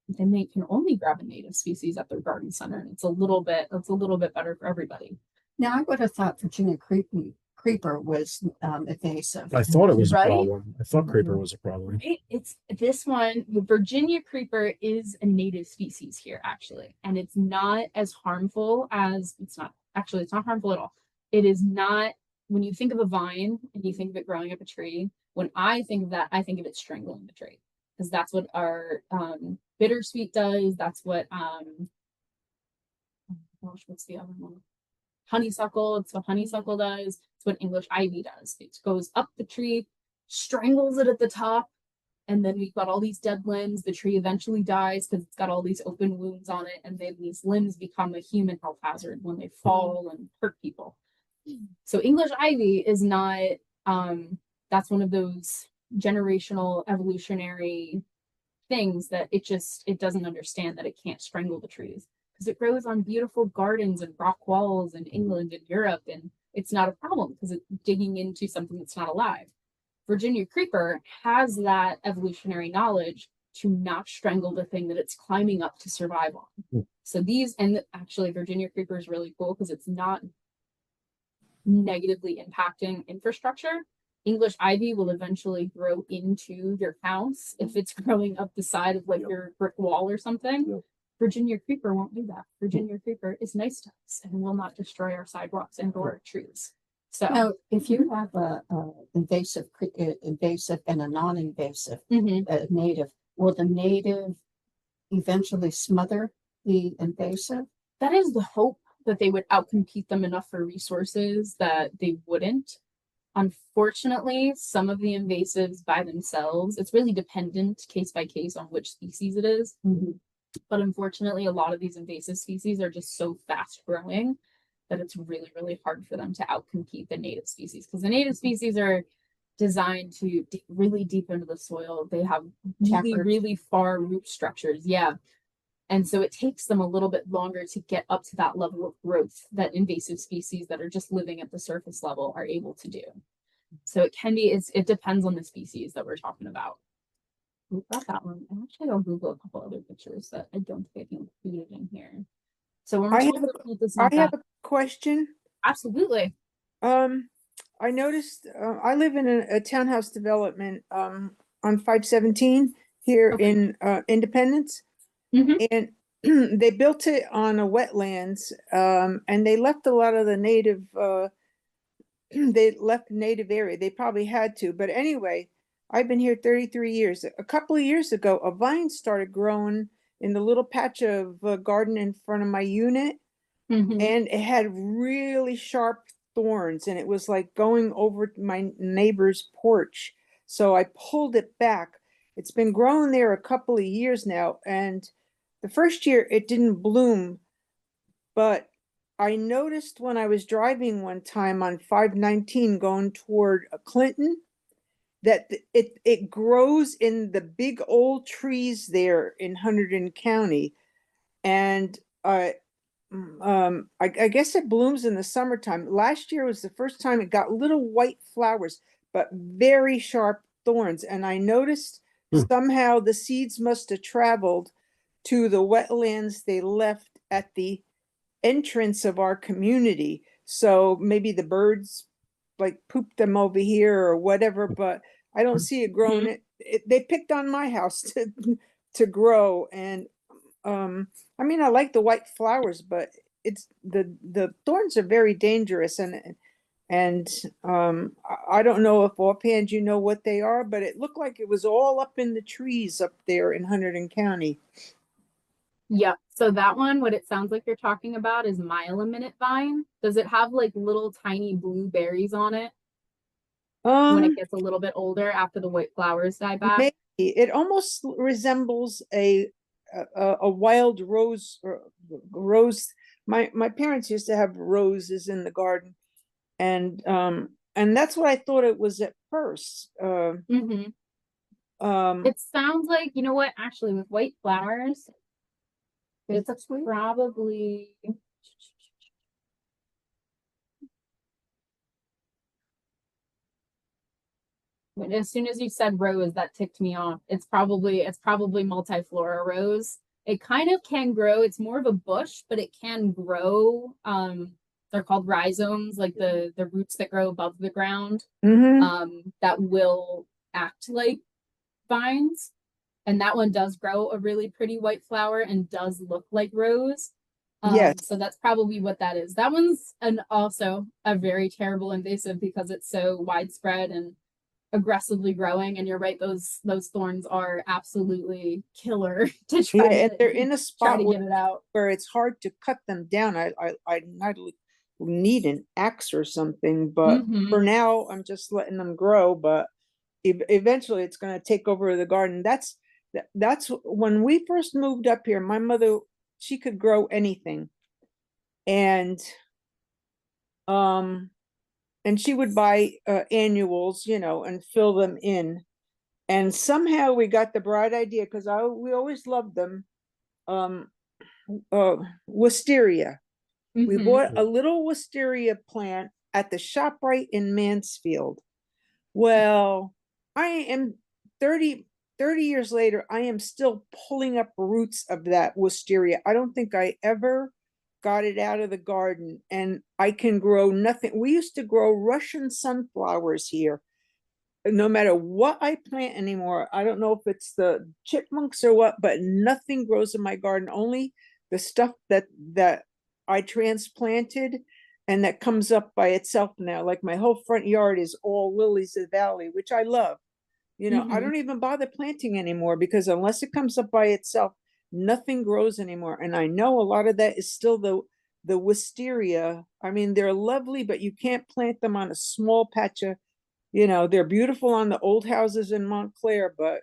then they can only grab a native species at their garden center. And it's a little bit better for everybody. Now I would have thought Virginia creeper was invasive. I thought it was Right? a problem. I thought creeper was a problem. Right? It's this one, the Virginia creeper is a native species here, actually. And it's not as harmful as it's not harmful at all. It is not when you think of a vine and you think of it growing up a tree, When I think of that, I think of it strangling the tree, because that's what our bittersweet does. That's what gosh, what's the other one? Honeysuckle. It's what honeysuckle does. It's what English ivy does. It goes up the tree, strangles it at the top, and then we've got all these dead limbs. The tree eventually dies because it's got all these open wounds on it, and then these limbs become a human health hazard when they fall and hurt people. So English ivy is not that's one of those generational evolutionary things that it doesn't understand that it can't strangle the trees, because it grows on beautiful gardens and rock walls in England and Europe, and it's not a problem because it's digging into something that's not alive. Virginia creeper has that evolutionary knowledge to not strangle the thing that it's climbing up to survive on. So these, and actually Virginia creeper is really cool because it's not negatively impacting infrastructure. English ivy will eventually grow into your house if it's growing up the side of like your brick wall or something. Virginia creeper won't do that. Virginia creeper is nice to us and will not destroy our sidewalks and or trees. So Now, if you have a invasive and a non-invasive native, will the native eventually smother the invasive? that is the hope, that they would outcompete them enough for resources that they wouldn't. Unfortunately, some of the invasives by themselves, it's really dependent case by case on which species it is. But unfortunately, a lot of these invasive species are just so fast growing that it's really, really hard for them to outcompete the native species, because the native species are designed to dig really deep into the soil. They have really, really far root structures. Yeah. And so it takes them a little bit longer to get up to that level of growth that invasive species that are just living at the surface level are able to do. So it can be, it depends on the species that we're talking about. We've got that one. And actually, I'll Google a couple other pictures that I don't think I included in here. So when we're talking about this, I have a question. Absolutely. I noticed I live in a townhouse development on 517 here in Independence. And they built it on a wetlands, and they left a lot of the native they left native area. They probably had to, but anyway, I've been here 33 years. A couple of years ago, a vine started growing in the little patch of garden in front of my unit, and it had really sharp thorns, and it was like going over my neighbor's porch. So I pulled it back. It's been growing there a couple of years now, and the first year it didn't bloom, but I noticed when I was driving one time on 519 going toward Clinton that it grows in the big old trees there in Hunterdon County, and I guess it blooms in the summertime. Last year was the first time it got little white flowers, but very sharp thorns, and I noticed somehow the seeds must have traveled to the wetlands they left at the entrance of our community. So maybe the birds like pooped them over here or whatever, but I don't see it growing. They picked on my house to grow. And I mean, I like the white flowers, but it's the thorns are very dangerous. And I don't know if offhand you know what they are, but it looked like it was all up in the trees up there in Hunterdon County. Yeah. So that one, what it sounds like you're talking about is mile-a-minute vine. Does it have like little tiny blue berries on it when it gets a little bit older after the white flowers die back? Maybe. It almost resembles a wild rose. My parents used to have roses in the garden, and that's what I thought it was at first. It sounds like, you know what, actually with white flowers, it's probably as soon as you said rose, that ticked me off. It's probably multiflora rose. It kind of can grow. It's more of a bush, but it can grow. They're called rhizomes, like the roots that grow above the ground. That will act like vines. And that one does grow a really pretty white flower and does look like rose. Yes. So that's probably what that is. That one's also a very terrible invasive because it's so widespread and aggressively growing. And you're right, those thorns are absolutely killer to Yeah, try and to they're in a try spot to get it out. where it's hard to cut them down. I not need an axe or something, but Mhm. for now, I'm just letting them grow. But eventually, it's going to take over the garden. That's when we first moved up here. My mother, she could grow anything, and um, and she would buy annuals, you know, and fill them in. And somehow we got the bright idea because we always loved them. Um, Wisteria. We Mhm. bought a little wisteria plant at the ShopRite in Mansfield. Well, I am 30 years later, I am still pulling up roots of that wisteria. I don't think I ever got it out of the garden, and I can grow nothing. We used to grow Russian sunflowers here. No matter what I plant anymore, I don't know if it's the chipmunks or what, but nothing grows in my garden. Only the stuff that I transplanted and that comes up by itself now. Like my whole front yard is all lilies of the valley, which I love. You know, I Mhm. don't even bother planting anymore because unless it comes up by itself, nothing grows anymore. And I know a lot of that is still the wisteria. I mean, they're lovely, but you can't plant them on a small patch of, you know, they're beautiful on the old houses in Montclair, but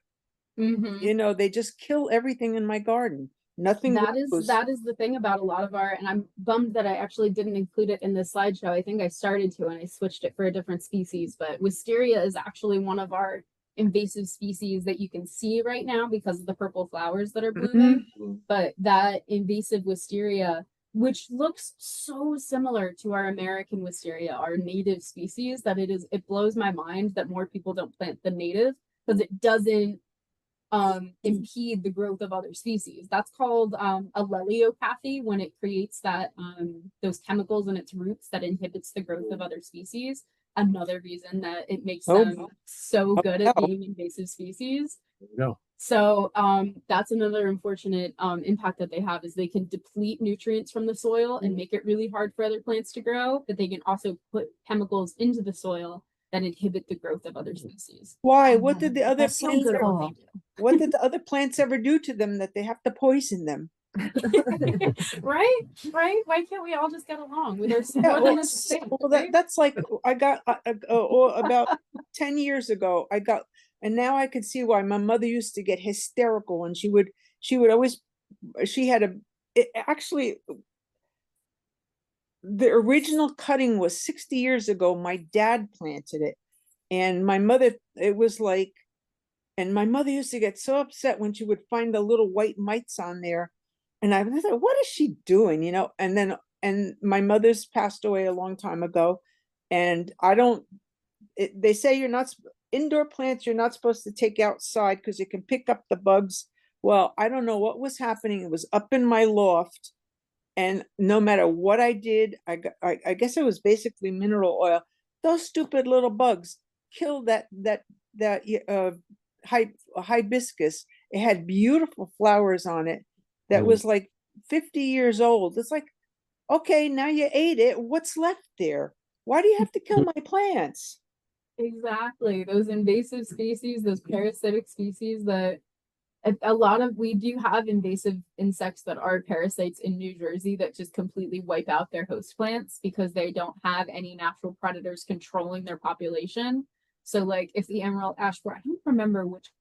Mhm. you know, they just kill everything in my garden. Nothing grows. That is the thing about a lot of our, and I'm bummed that I actually didn't include it in this slideshow. I think I started to and I switched it for a different species, but wisteria is actually one of our invasive species that you can see right now because of the purple flowers that are blooming. But that invasive wisteria, which looks so similar to our American wisteria, our native species, that it blows my mind that more people don't plant the native because it doesn't impede the growth of other species. That's called alleliopathy, when it creates that those chemicals in its roots that inhibits the growth of other species. Another reason that it makes them so good at being invasive species. There you go. So that's another unfortunate impact that they have, is they can deplete nutrients from the soil and make it really hard for other plants to grow, but they can also put chemicals into the soil that inhibit the growth of other species. Why? What did the other That's so plants good. ever, what did the other plants ever do to them that they have to poison them? Right? Right? Why can't we all just get along with our Yeah, well, right? that's like I got about 10 years ago. I got, and now I could see why my mother used to get hysterical, and she would always, she had actually, the original cutting was 60 years ago. My dad planted it, and my mother, it was like, and my mother used to get so upset when she would find the little white mites on there. And I was like, what is she doing? You know, and my mother's passed away a long time ago. And I don't, they say you're not, indoor plants, you're not supposed to take outside because it can pick up the bugs. Well, I don't know what was happening. It was up in my loft. And no matter what I did, I guess it was basically mineral oil. Those stupid little bugs killed that hibiscus. It had beautiful flowers on it that was like 50 years old. It's like, okay, now you ate it. What's left there? Why do you have to kill my plants? Exactly. Those invasive species, those parasitic species that a lot of, we do have invasive insects that are parasites in New Jersey that just completely wipe out their host plants because they don't have any natural predators controlling their population. So like if the emerald ash borer, I don't remember which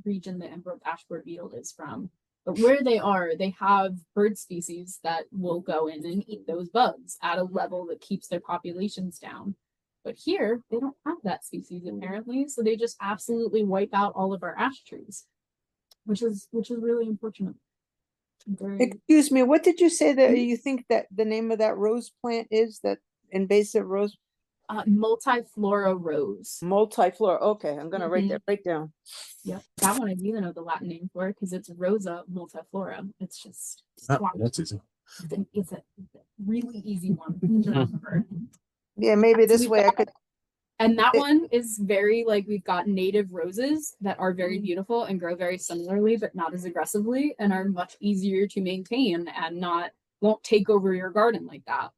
region the emerald ash borer beetle is from, but where they are, they have bird species that will go in and eat those bugs at a level that keeps their populations down. But here, they don't have that species apparently, so they just absolutely wipe out all of our ash trees, which is really unfortunate. Excuse me, what did you say that you think that the name of that rose plant is, that invasive rose? Multiflora rose. Multiflora. Okay, I'm gonna write that right down. Yep, that one I do know the Latin name for it because it's Rosa multiflora. It's just That's easy. it's a really easy one to remember. Yeah, maybe this way I could. And that one is very, like, we've got native roses that are very beautiful and grow very similarly, but not as aggressively, and are much easier to maintain and won't take over your garden like that.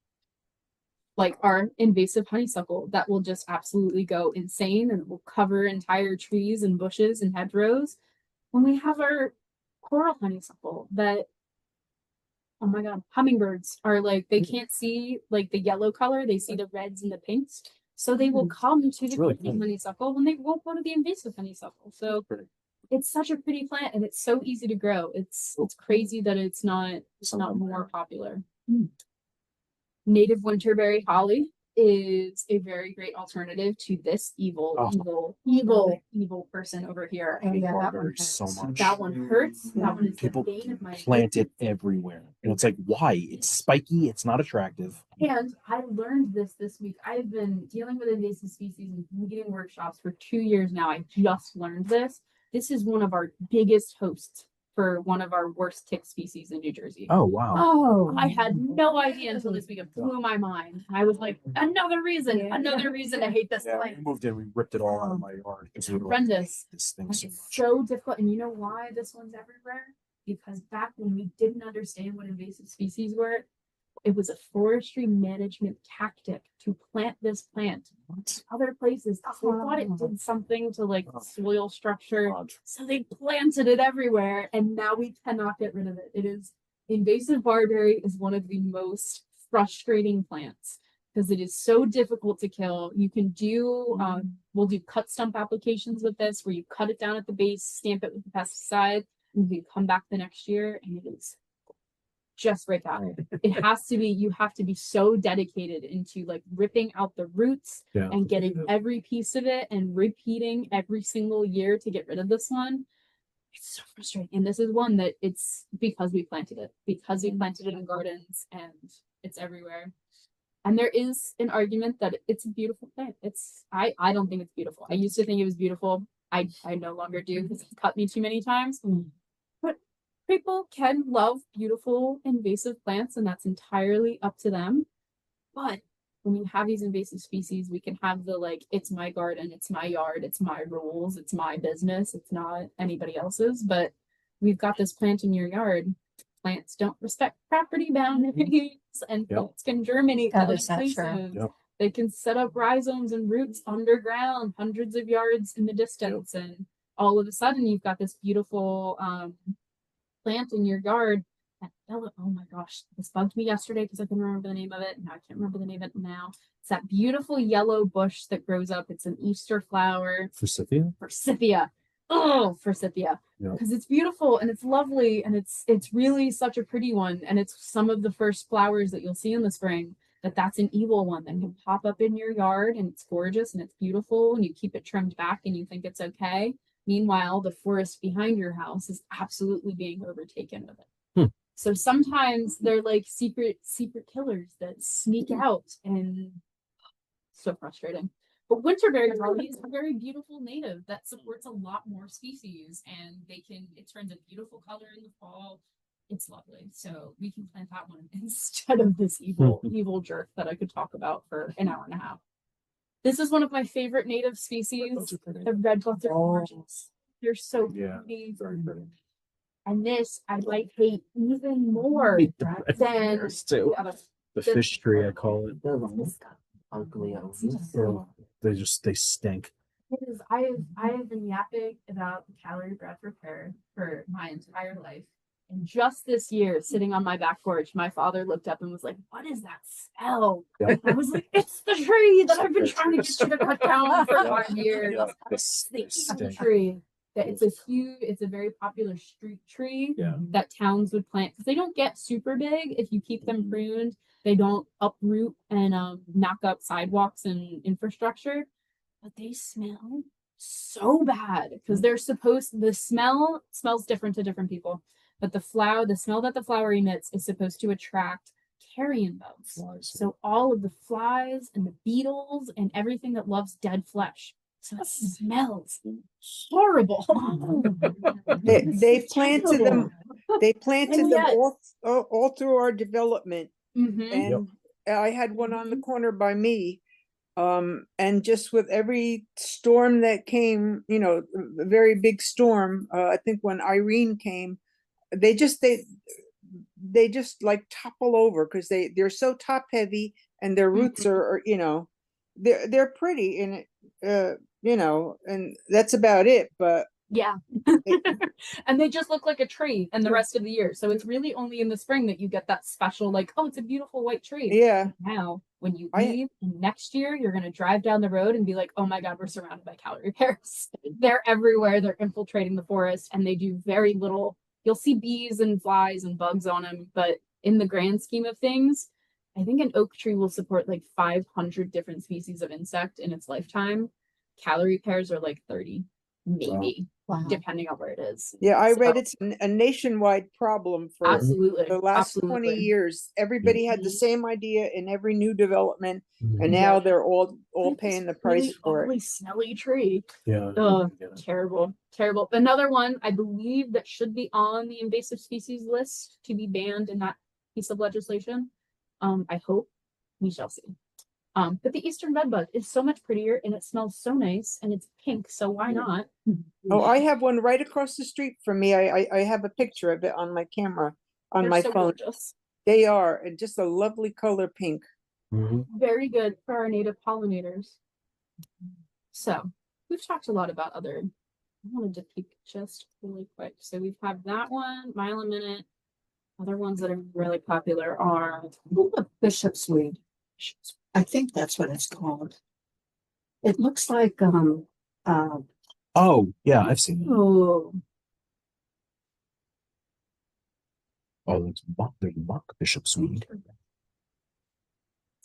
like our invasive honeysuckle that will just absolutely go insane and it will cover entire trees and bushes and hedgerows. When we have our coral honeysuckle that, oh my God, hummingbirds are like, they can't see like the yellow color, they see the reds and the pinks. So they will come to the really pretty cool. honeysuckle when they won't go to the invasive honeysuckle. So Pretty. it's such a pretty plant and it's so easy to grow. It's crazy that it's not more popular. Native winterberry holly is a very great alternative to this evil person over here. Oh, yeah, that one Barberry so hurts. much. That one hurts. That one is the People bane of my plant it everywhere, and it's like, why? It's spiky. It's not attractive. And I learned this week. I've been dealing with invasive species and beginning workshops for 2 years now. I just learned this. This is one of our biggest hosts for one of our worst tick species in New Jersey. Oh wow. Oh, I had no idea until this week. It blew my mind. I was like, another reason to hate this Yeah, plant. we moved in. We ripped it all out of my yard. It's We were like, horrendous. this thing And so it's much. so difficult. And you know why this one's everywhere? Because back when we didn't understand what invasive species were, it was a forestry management tactic to plant this plant other places. They thought it did something to like soil structure. So they planted it everywhere and now we cannot get rid of it. It is invasive barberry is one of the most frustrating plants because it is so difficult to kill. You can do, we'll do cut stump applications with this where you cut it down at the base, stamp it with the pesticide, and you come back the next year and it is just right back. It has to be, you have to be so dedicated into like ripping out the roots Yeah. and getting every piece of it and repeating every single year to get rid of this one. It's so frustrating. And this is one that it's because we planted it in gardens and it's everywhere. And there is an argument that it's a beautiful plant. I don't think it's beautiful. I used to think it was beautiful. I no longer do because it's cut me too many times. But people can love beautiful invasive plants and that's entirely up to them. But when you have these invasive species, we can have the like, it's my garden, it's my yard, it's my rules, it's my business, it's not anybody else's. But we've got this plant in your yard. Plants don't respect property boundaries and plants can germinate That other is not true. places. Yep. They can set up rhizomes and roots underground, hundreds of yards in the distance. And all of a sudden you've got this beautiful plant in your yard. Oh my gosh, this bugged me yesterday because I couldn't remember the name of it. Now I can't remember the name of it now. It's that beautiful yellow bush that grows up. It's an Easter flower. Forsythia? Forsythia. Oh, forsythia. Yeah. Because it's beautiful and it's lovely and it's really such a pretty one. And it's some of the first flowers that you'll see in the spring. That's an evil one that can pop up in your yard and it's gorgeous and it's beautiful and you keep it trimmed back and you think it's okay. Meanwhile, the forest behind your house is absolutely being overtaken with it. So sometimes they're like secret killers that sneak out and so frustrating. But winterberry holly is a very beautiful native that supports a lot more species and it turns a beautiful color in the fall. It's lovely. So we can plant that one instead of this evil jerk that I could talk about for an hour and a half. This is one of my favorite native species, the red button oranges. They're so pretty. Very pretty. And this I like hate even more than too. the other. The fish tree, I call it. Ugly. They stink. It is, I have been yapping about calorie breath repair for my entire life. And just this year, sitting on my back porch, my father looked up and was like, "What is that smell?" Yep. I was like, "It's the tree that I've been trying to get you to cut down for 5 years." Yeah, It's the they evil stink. tree. That it's a very popular street tree Yeah. that towns would plant because they don't get super big if you keep them pruned. They don't uproot and knock up sidewalks and infrastructure, but they smell so bad because the smell smells different to different people. But the smell that the flower emits is supposed to attract carrion bugs. Flies. So all of the flies and the beetles and everything that loves dead flesh. So it smells horrible. They planted them. They planted And them yet- all through our development, Mhm. and I had one on the corner by me. And just with every storm that came, a very big storm, I think when Irene came, they they just like topple over because they're so top heavy and their roots are, you know, they're pretty and you know, and that's about it. But Yeah. And they just look like a tree and the rest of the year. So it's really only in the spring that you get that special, like, oh, it's a beautiful white tree. yeah, Now, when you I- leave and next year, you're going to drive down the road and be like, oh my God, we're surrounded by calorie pears. They're everywhere. They're infiltrating the forest and they do very little. You'll see bees and flies and bugs on them. But in the grand scheme of things, I think an oak tree will support like 500 different species of insect in its lifetime. Calorie pears are like 30, maybe, Wow. depending on where it is. yeah, I read So, it's a nationwide problem for absolutely. the last 20 absolutely. years. Everybody had the Mhm. same idea in every new development, Mhm. and now Yeah. they're all This paying the price really for it. ugly, smelly tree. Yeah. Oh, I get it. terrible, terrible. Another one I believe that should be on the invasive species list to be banned in that piece of legislation. I hope we shall see. But the eastern bedbug is so much prettier and it smells so nice and it's pink, so why not? Oh, I have one right across the street from me. I have a picture of it on my camera, on They're my so phone. gorgeous. They are, and just a lovely color pink. Mhm. Very good for our native pollinators. So we've talked a lot about other. I wanted to peek just really quick. So we've had that one, mile a minute. Other ones that are really popular are Bishop's weed. I think that's what it's called. It looks like, Oh, yeah, I've seen it. oh, Oh, there's mock bishop's weed.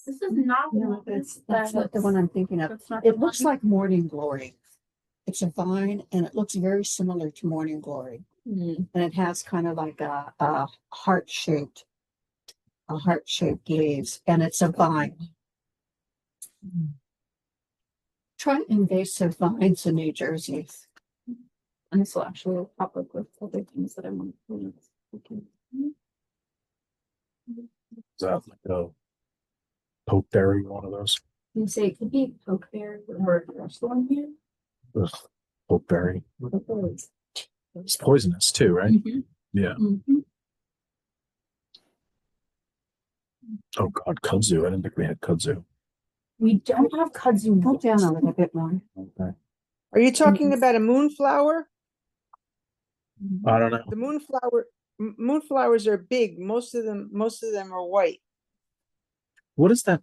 this is not no, one that's not the one I'm thinking of. That's not the It looks one. like morning glory. It's a vine and it looks very similar to morning glory. Hmm. And it has kind of like a heart-shaped leaves, and it's a vine. Try invasive vines in New Jersey. And this will actually pop up with other things that I want to. Is that like a pokeberry, one of those? You say it could be pokeberry or the one here. Ugh, pokeberry. Pokeberry. It's poisonous too, right? Mhm. Yeah. Mhm. Oh God, kudzu. I didn't think we had kudzu. We don't have kudzu. Go down a little bit more. Okay. Are you talking about a moonflower? I don't know. The moonflowers are big. Most of them are white. What is that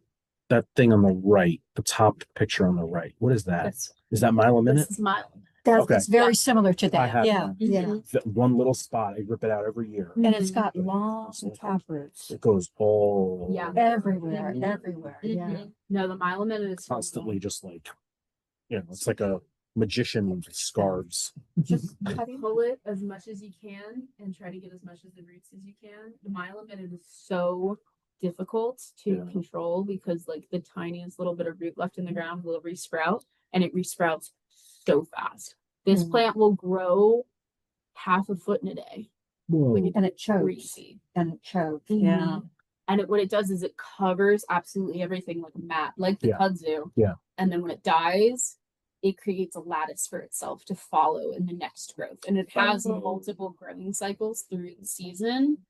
thing on the right? The top picture on the right. What is that? Is that mile a minute? This is mile. That's Okay. it's very Yeah. similar to I that. have Yeah, yeah. Mhm. That one little spot. I rip it out every year. And it's Mhm. got long tap roots It goes all Yeah. everywhere, Mhm. everywhere. Yeah. Mhm. No, the mile a minute is constantly just like, you know, it's like a magician with scarves. just pull it as much as you can and try to get as much of the roots as you can. The mile a minute is so difficult to Yeah. control because like the tiniest little bit of root left in the ground will resprout and it resprouts so fast. This Mhm. plant will grow half a foot in a day. Whoa. And it chokes. Crazy. And it chokes. Mhm. Yeah. And what it does is it covers absolutely everything like a mat, like the Yeah. kudzu. Yeah. And then when it dies, it creates a lattice for itself to follow in the next growth. And it has multiple growing cycles through the season.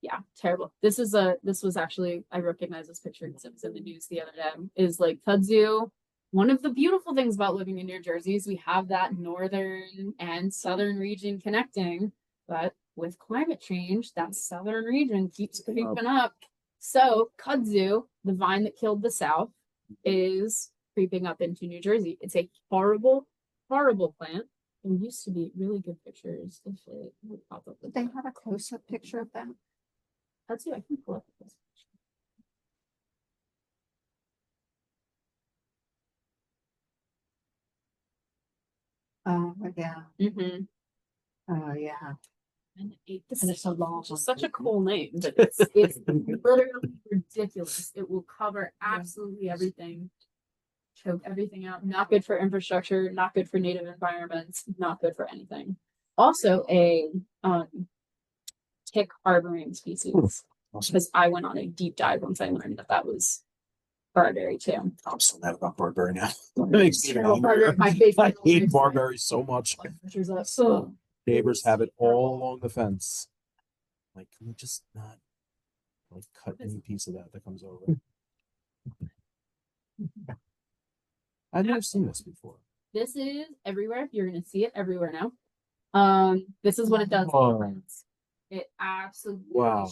Yeah, terrible. This was actually, I recognize this picture because it was in the news the other day, is like kudzu. One of the beautiful things about living in New Jersey is we have that northern and southern region connecting, but with climate change, that southern region keeps creeping up. So kudzu, the vine that killed the South, is creeping up into New Jersey. It's a horrible, horrible plant. There used to be really good pictures if it would pop up. Did they have a close-up picture of that? Kudzu, I can pull up this. Oh, yeah. Mm-hmm. Oh, yeah. And And it's a long just one. such a cool name, but it's literally ridiculous. It will cover absolutely everything, choke everything out. Not good for infrastructure, not good for native environments, not good for anything. Also a tick harboring species. Awesome. Because I went on a deep dive once I learned that that was barberry too. I'm so mad about barberry now. It makes me Terrible angry. barberry. My face I is hate always barberry so much. like, pictures up. So Neighbors have it all along the fence. Like, can we just not like cut any piece of that comes over? I've never seen this before. This is everywhere. You're gonna see it everywhere now. This is what it does. Oh. It absolutely Wow.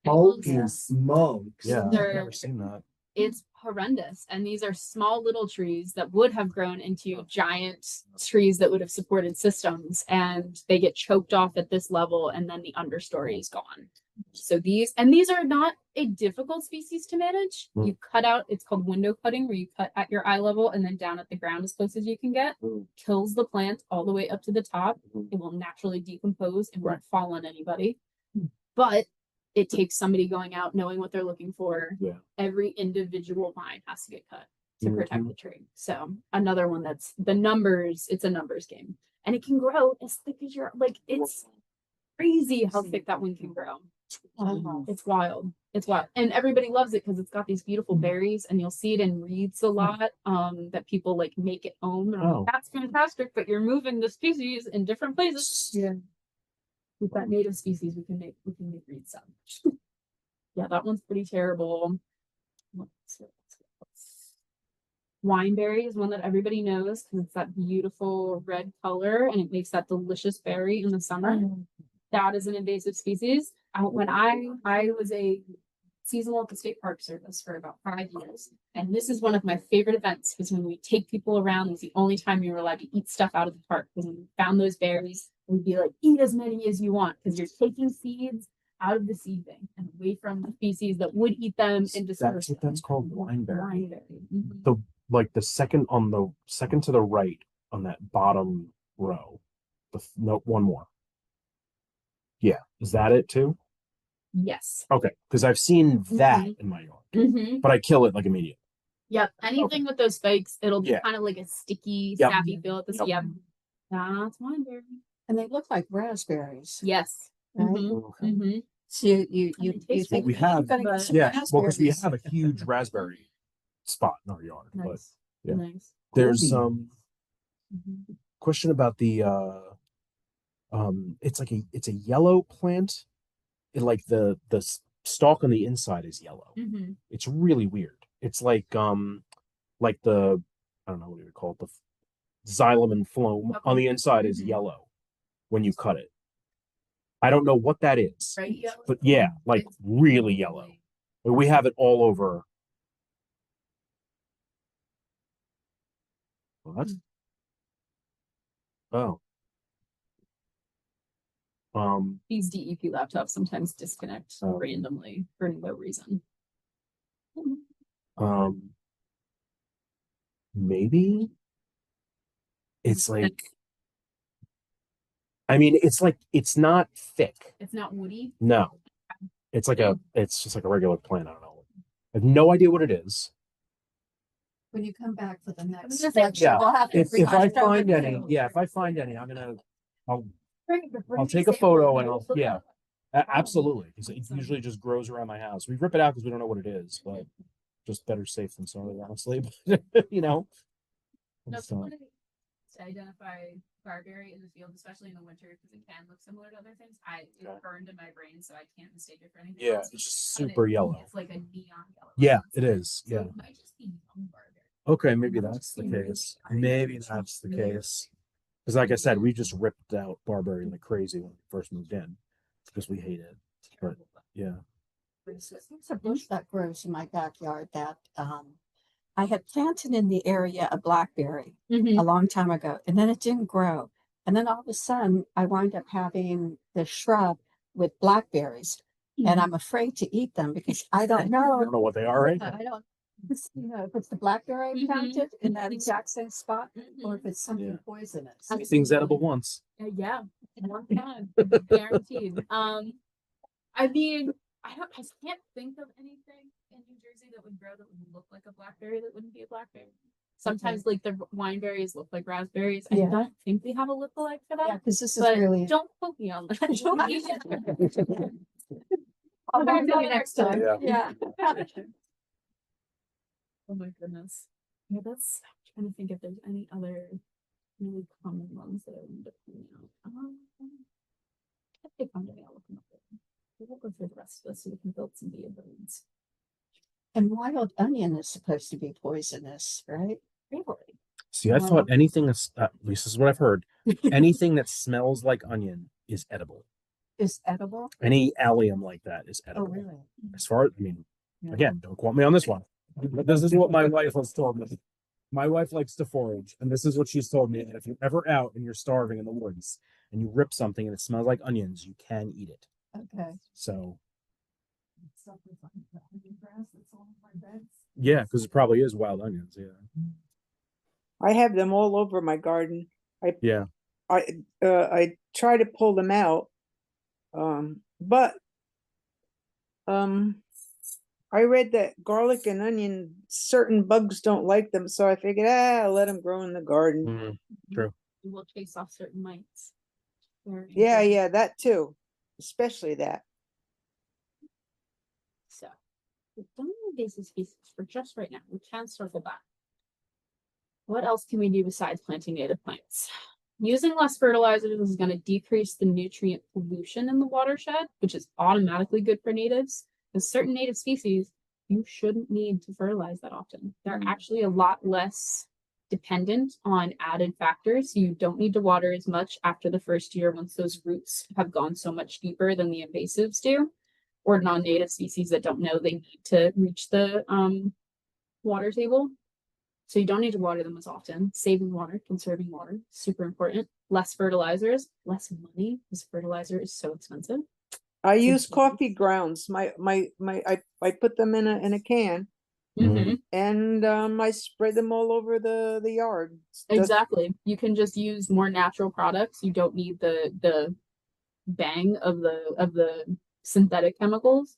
kills- Holy smokes. Yeah, I've They're- never seen that. It's horrendous. And these are small little trees that would have grown into giant trees that would have supported systems. And they get choked off at this level, and then the understory is gone. So these are not a difficult species to manage. Mm. You cut out, it's called window cutting, where you cut at your eye level and then down at the ground as close as you can get. Mm. Kills the plant all the way up to the top. Mhm. It will naturally decompose and won't fall on anybody. Mm. But it takes somebody going out, knowing what they're looking for. Yeah. Every individual vine has to get cut to protect Mhm. the tree. So another one that's the numbers, it's a numbers game. And it can grow as thick as your, like, it's crazy how thick that one can grow. It's wild. It's wild. And everybody loves it because it's got these beautiful berries, and you'll see it in reeds a lot. That people like make it home. And I'm Oh. like, that's fantastic, but you're moving the species in different places. Yeah. We've got native species we can make reeds some. Yeah, that one's pretty terrible. Wineberry is one that everybody knows because it's that beautiful red color and it makes that delicious berry in the summer. That is an invasive species. When I was a seasonal at the state park service for about 5 years, and this is one of my favorite events because when we take people around, it's the only time you were allowed to eat stuff out of the park. Because when we found those berries, we'd be like, eat as many as you want because you're taking seeds out of the seed bank and away from the species that would eat them and disperse That's what that's them. called, wineberry. Wineberry. Mhm. The like the second to the right on that bottom row. No, one more. Yeah, is that it too? Yes. Okay, because I've seen that Mhm. in my yard, Mm-hmm. but I kill it like immediately. Yep. Anything with those spikes, it'll be Yeah. kind of like a sticky, Yep. sappy feel at the Yep. Yep. That's wineberry. And they look like raspberries. Yes. Right? Mhm. Okay. Mm-hmm. So you And they taste think we good, have- you're gonna get but- some Yeah, well, because we raspberries. have a huge raspberry spot in our yard. But Nice. yeah. Nice. there's Cool. Mhm. question about the it's a yellow plant. It like the stalk on the inside is yellow. Mhm. It's really weird. It's like the I don't know what you would call it, the xylem and phloem Okay. on the inside is Mhm. yellow when you cut it. I don't know what that is, Right. Yellow. but yeah, like really yellow. But we have it all over. What? Oh. These DEP laptops sometimes disconnect Oh. randomly for no reason. Maybe it's like, I mean, it's like, it's not thick. It's not woody. No, it's like it's just like a regular plant. I don't know. I have no idea what it is. When you come back for the next gonna say, lecture, yeah, we'll have to If bring I it over find to any, you. if I find any, I'll take a photo and yeah, absolutely. Because it usually just grows around my house. We rip it out because we don't know what it is, but just better safe than sorry, honestly. You know. No, So, someone to identify barberry in the field, especially in the winter, because it can look similar to other things. It Okay. burned in my brain, so I can't mistake it for anything yeah, else. it's just But super yellow. It's like a neon yellow. Yeah, it is. So Yeah. it might just be young barberry. Okay, maybe that's the case. Maybe that's the case. Because, like I said, we just ripped out barberry like crazy when we first moved in because we hate it. But yeah. There's a bush that grows in my backyard that I had planted in the area a blackberry Mm-hmm. a long time ago, and then it didn't grow. And then all of a sudden, I wind up having the shrub with blackberries, and I'm afraid to eat them because I don't I know. don't know what they are, right? I don't, if it's the blackberry I Mhm. planted in that exact same spot, or if it's something Yeah. poisonous. Everything's edible once. Yeah, one time, guaranteed. I mean, I can't think of anything in New Jersey that would grow that would look like a blackberry that wouldn't be a blackberry. Sometimes, like the wineberries look like raspberries. I Yeah. don't think we have a lookalike for that. Yeah, because this is But really. don't quote me on that. Don't use it. I'll learn it next time. Yeah. Yeah. Oh my goodness. Yeah, that's. I'm trying to think if there's any other really common ones that I wanted to point out. If they come to me, I'll look them up. We'll go through the rest of this so we can build some bee abodes. And wild onion is supposed to be poisonous, right? Really? See, I thought anything that's at least this is what I've heard. Anything that smells like onion is edible. Is edible? Any allium like that is Oh, edible. really? As far as I mean, Yeah. again, don't quote me on this one. But this is what my wife has told me. My wife likes to forage, and this is what she's told me. And if you're ever out and you're starving in the woods and you rip something and it smells like onions, you can eat it. Okay. So Stuff with like the onion grass that's on my beds. yeah, because it probably is wild onions. Yeah. I have them all over my garden. Yeah. I try to pull them out. But I read that garlic and onion, certain bugs don't like them, so I figured, I'll let them grow in the garden. True. We will chase off certain mites. Yeah, that too, especially that. So we've done invasive species for just right now. We can circle back. What else can we do besides planting native plants? Using less fertilizers is going to decrease the nutrient pollution in the watershed, which is automatically good for natives. Because certain native species, you shouldn't need to fertilize that often. They're actually a lot less dependent on added factors. You don't need to water as much after the first year once those roots have gone so much deeper than the invasives do, or non-native species that don't know they need to reach the water table. So you don't need to water them as often. Saving water, conserving water, super important. Less fertilizers, less money, because fertilizer is so expensive. I use coffee grounds. I put them in a can, and I spread them all over the yard. Exactly. You can just use more natural products. You don't need the bang of the synthetic chemicals.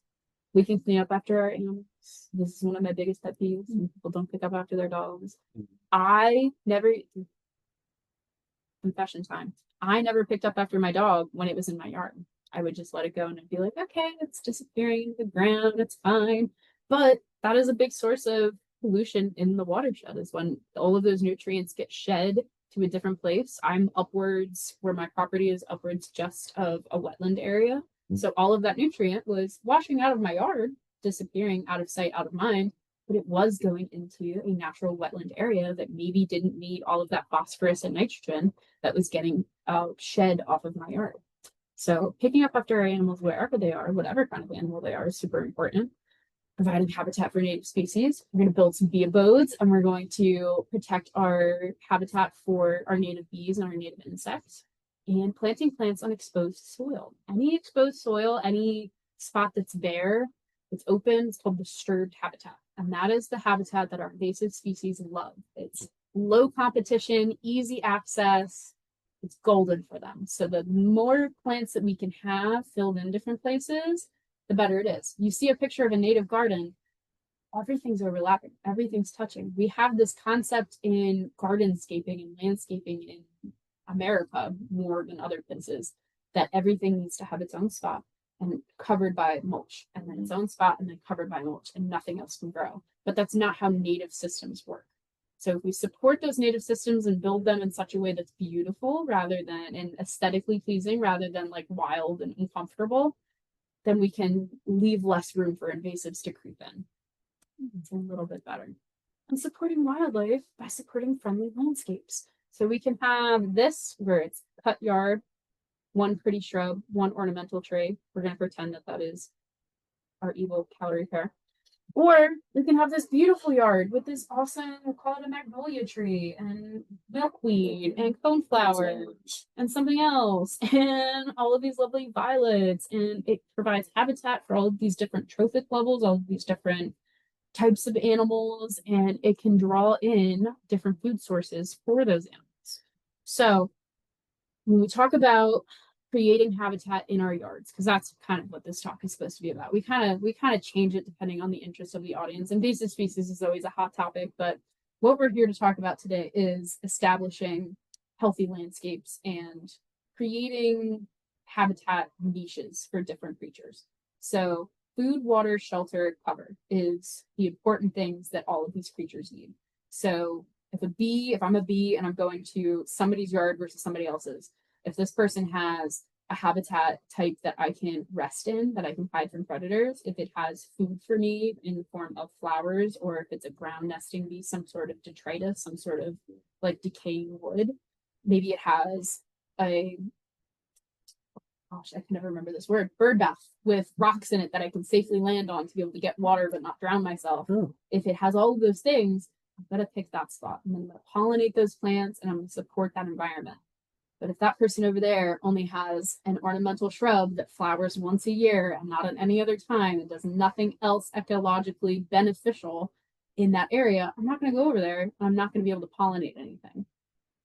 We can clean up after our animals. This is one of my biggest pet peeves. When people don't pick up after their dogs. I never, confession time. I never picked up after my dog when it was in my yard. I would just let it go and I'd be like, okay, it's disappearing in the ground, it's fine. But that is a big source of pollution in the watershed, is when all of those nutrients get shed to a different place. I'm upwards, where my property is upwards just of a wetland area. So all of that nutrient was washing out of my yard, disappearing out of sight, out of mind, but it was going into a natural wetland area that maybe didn't need all of that phosphorus and nitrogen that was getting shed off of my yard. So picking up after our animals wherever they are, whatever kind of animal they are, is super important. Providing habitat for native species. We're going to build some bee abodes, and we're going to protect our habitat for our native bees and our native insects. And planting plants on exposed soil. Any exposed soil, any spot that's bare, it's open, it's called disturbed habitat. And that is the habitat that our invasive species love. It's low competition, easy access. It's golden for them. So the more plants that we can have filled in different places, the better it is. You see a picture of a native garden, everything's overlapping, everything's touching. We have this concept in gardenscaping and landscaping in America more than other places, that everything needs to have its own spot and covered by mulch, and then its own spot and then covered by mulch, and nothing else can grow. But that's not how native systems work. So if we support those native systems and build them in such a way that's beautiful rather than, and aesthetically pleasing rather than like wild and uncomfortable, then we can leave less room for invasives to creep in. It's a little bit better. And supporting wildlife by supporting friendly landscapes. So we can have this where it's cut yard, one pretty shrub, one ornamental tree. We're going to pretend that that is our evil calorie pair. Or we can have this beautiful yard with this awesome, we'll call it a magnolia tree, and milkweed, and coneflower, and something else, and all of these lovely violets. And it provides habitat for all of these different trophic levels, all of these different types of animals, and it can draw in different food sources for those animals. So when we talk about creating habitat in our yards, because that's kind of what this talk is supposed to be about. We kind of change it depending on the interest of the audience. Invasive species is always a hot topic, but what we're here to talk about today is establishing healthy landscapes and creating habitat niches for different creatures. So food, water, shelter, cover is the important things that all of these creatures need. So if I'm a bee and I'm going to somebody's yard versus somebody else's, if this person has a habitat type that I can rest in, that I can hide from predators. If it has food for me in the form of flowers, or if it's a ground nesting bee, some sort of detritus, some sort of like decaying wood. Maybe it has a, gosh, I can never remember this word, bird bath with rocks in it that I can safely land on to be able to get water but not drown myself. Oh. If it has all of those things, I'm gonna pick that spot and I'm gonna pollinate those plants and I'm gonna support that environment. But if that person over there only has an ornamental shrub that flowers once a year and not at any other time and does nothing else ecologically beneficial in that area, I'm not going to go over there. I'm not going to be able to pollinate anything.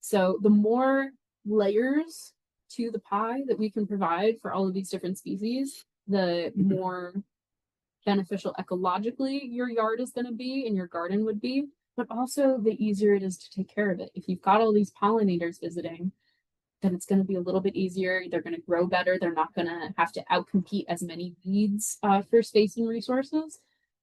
So the more layers to the pie that we can provide for all of these different species, the more beneficial ecologically your yard is going to be and your garden would be, but also the easier it is to take care of it. If you've got all these pollinators visiting, then it's going to be a little bit easier. They're going to grow better. They're not going to have to outcompete as many weeds for space and resources.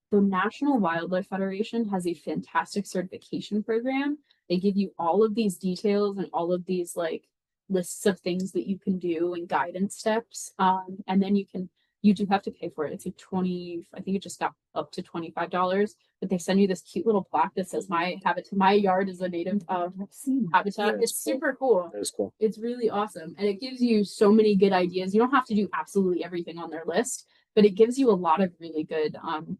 The National Wildlife Federation has a fantastic certification program. They give you all of these details and all of these like lists of things that you can do and guidance steps. And then you do have to pay for it. It's a I think it just got up to $25, but they send you this cute little plaque that says my yard is a native habitat. It's super cool. That is cool. It's really awesome. And it gives you so many good ideas. You don't have to do absolutely everything on their list, but it gives you a lot of really good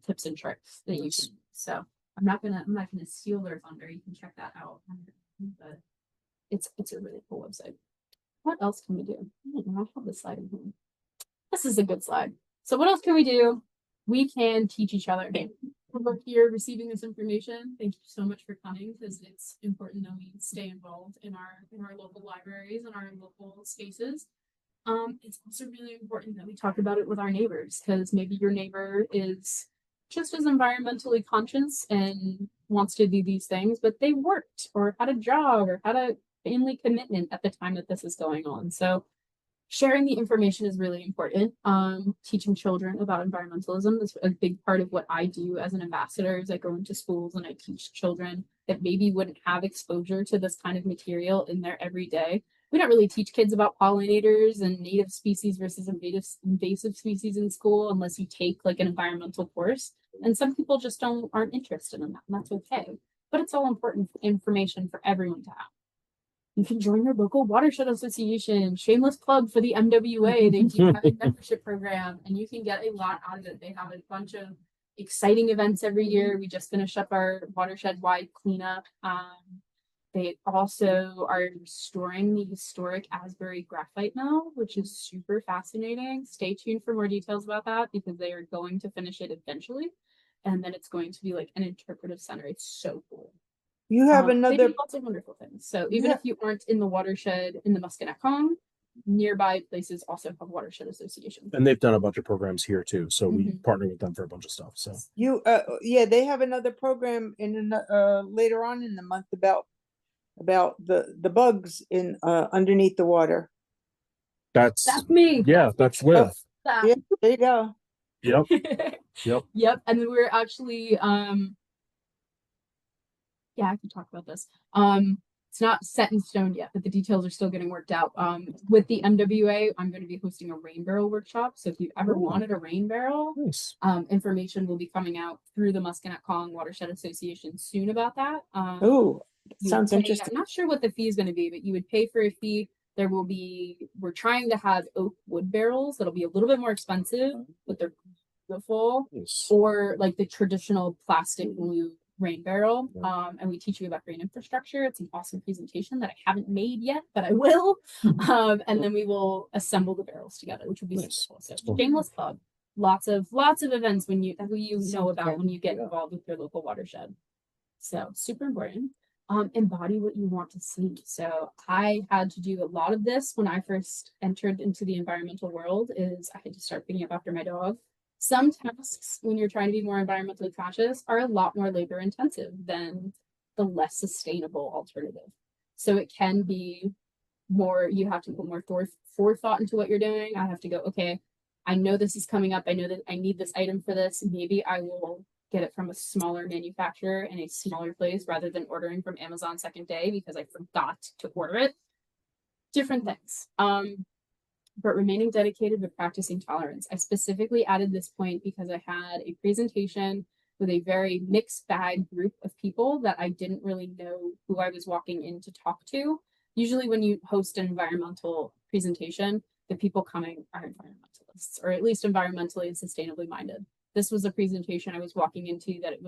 tips and tricks that you can. So I'm not gonna steal their thunder. You can check that out. But it's a really cool website. What else can we do? I don't know. I have this slide in here. This is a good slide. So what else can we do? We can teach each other. Hey, we're here receiving this information. Thank you so much for coming, because it's important that we stay involved in our local libraries and our local spaces. It's also really important that we talk about it with our neighbors, because maybe your neighbor is just as environmentally conscious and wants to do these things, but they worked or had a job or had a family commitment at the time that this is going on. So sharing the information is really important. Teaching children about environmentalism is a big part of what I do as an ambassador. Is I go into schools and I teach children that maybe wouldn't have exposure to this kind of material in their everyday. We don't really teach kids about pollinators and native species versus invasive species in school unless you take like an environmental course. And some people just aren't interested in that, and that's okay. But it's all important information for everyone to have. You can join your local watershed association. Shameless plug for the MWA. They do have a membership program, and you can get a lot out of it. They have a bunch of exciting events every year. We just finished up our watershed-wide cleanup. They also are restoring the historic Asbury graphite mill, which is super fascinating. Stay tuned for more details about that, because they are going to finish it eventually. And then it's going to be like an interpretive center. It's so cool. You have They another, do lots of wonderful things. So even if you aren't in the watershed in the Muskinecong, nearby places also have watershed associations. And they've done a bunch of programs here too. So we partner with them for a bunch of stuff. So yeah, they have another program later on in the month about the bugs in underneath the water. that's me. yeah, that's Liv. Yeah, there you go. Yep. Yep. Yep. And then we're actually yeah, I can talk about this. It's not set in stone yet, but the details are still getting worked out. With the MWA, I'm going to be hosting a rain barrel workshop. So if you ever wanted a rain barrel, Nice. information will be coming out through the Muskinecong Watershed Association soon about that. Oh, sounds interesting. I'm not sure what the fee is going to be, but you would pay for a fee. We're trying to have oak wood barrels that'll be a little bit more expensive, but they're beautiful, Nice. or like the traditional plastic blue rain barrel. And we teach you about green infrastructure. It's an awesome presentation that I haven't made yet, but I will. And then we will assemble the barrels together, which would be Nice. super cool. So Cool. shameless plug. Lots of events when you know about when you get Yeah. involved with your local watershed. So super important. Embody what you want to see. So I had to do a lot of this when I first entered into the environmental world. Is I had to start picking up after my dog. Some tasks, when you're trying to be more environmentally conscious, are a lot more labor intensive than the less sustainable alternative. So it can be more, you have to put more forethought into what you're doing. I have to go, okay, I know this is coming up. I know that I need this item for this. Maybe I will get it from a smaller manufacturer in a smaller place rather than ordering from Amazon second day because I forgot to order it. Different things. but remaining dedicated to practicing tolerance. I specifically added this point because I had a presentation with a very mixed bag group of people that I didn't really know who I was walking in to talk to. Usually when you host an environmental presentation, the people coming are environmentalists, or at least environmentally and sustainably minded. This was a presentation I was walking into that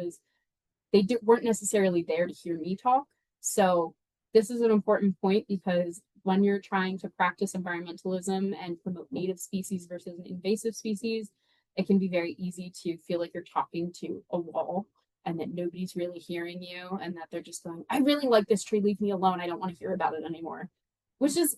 weren't necessarily there to hear me talk. So this is an important point because when you're trying to practice environmentalism and promote native species versus invasive species, it can be very easy to feel like you're talking to a wall and that nobody's really hearing you and that they're just going, I really like this tree, leave me alone. I don't want to hear about it anymore. Which is,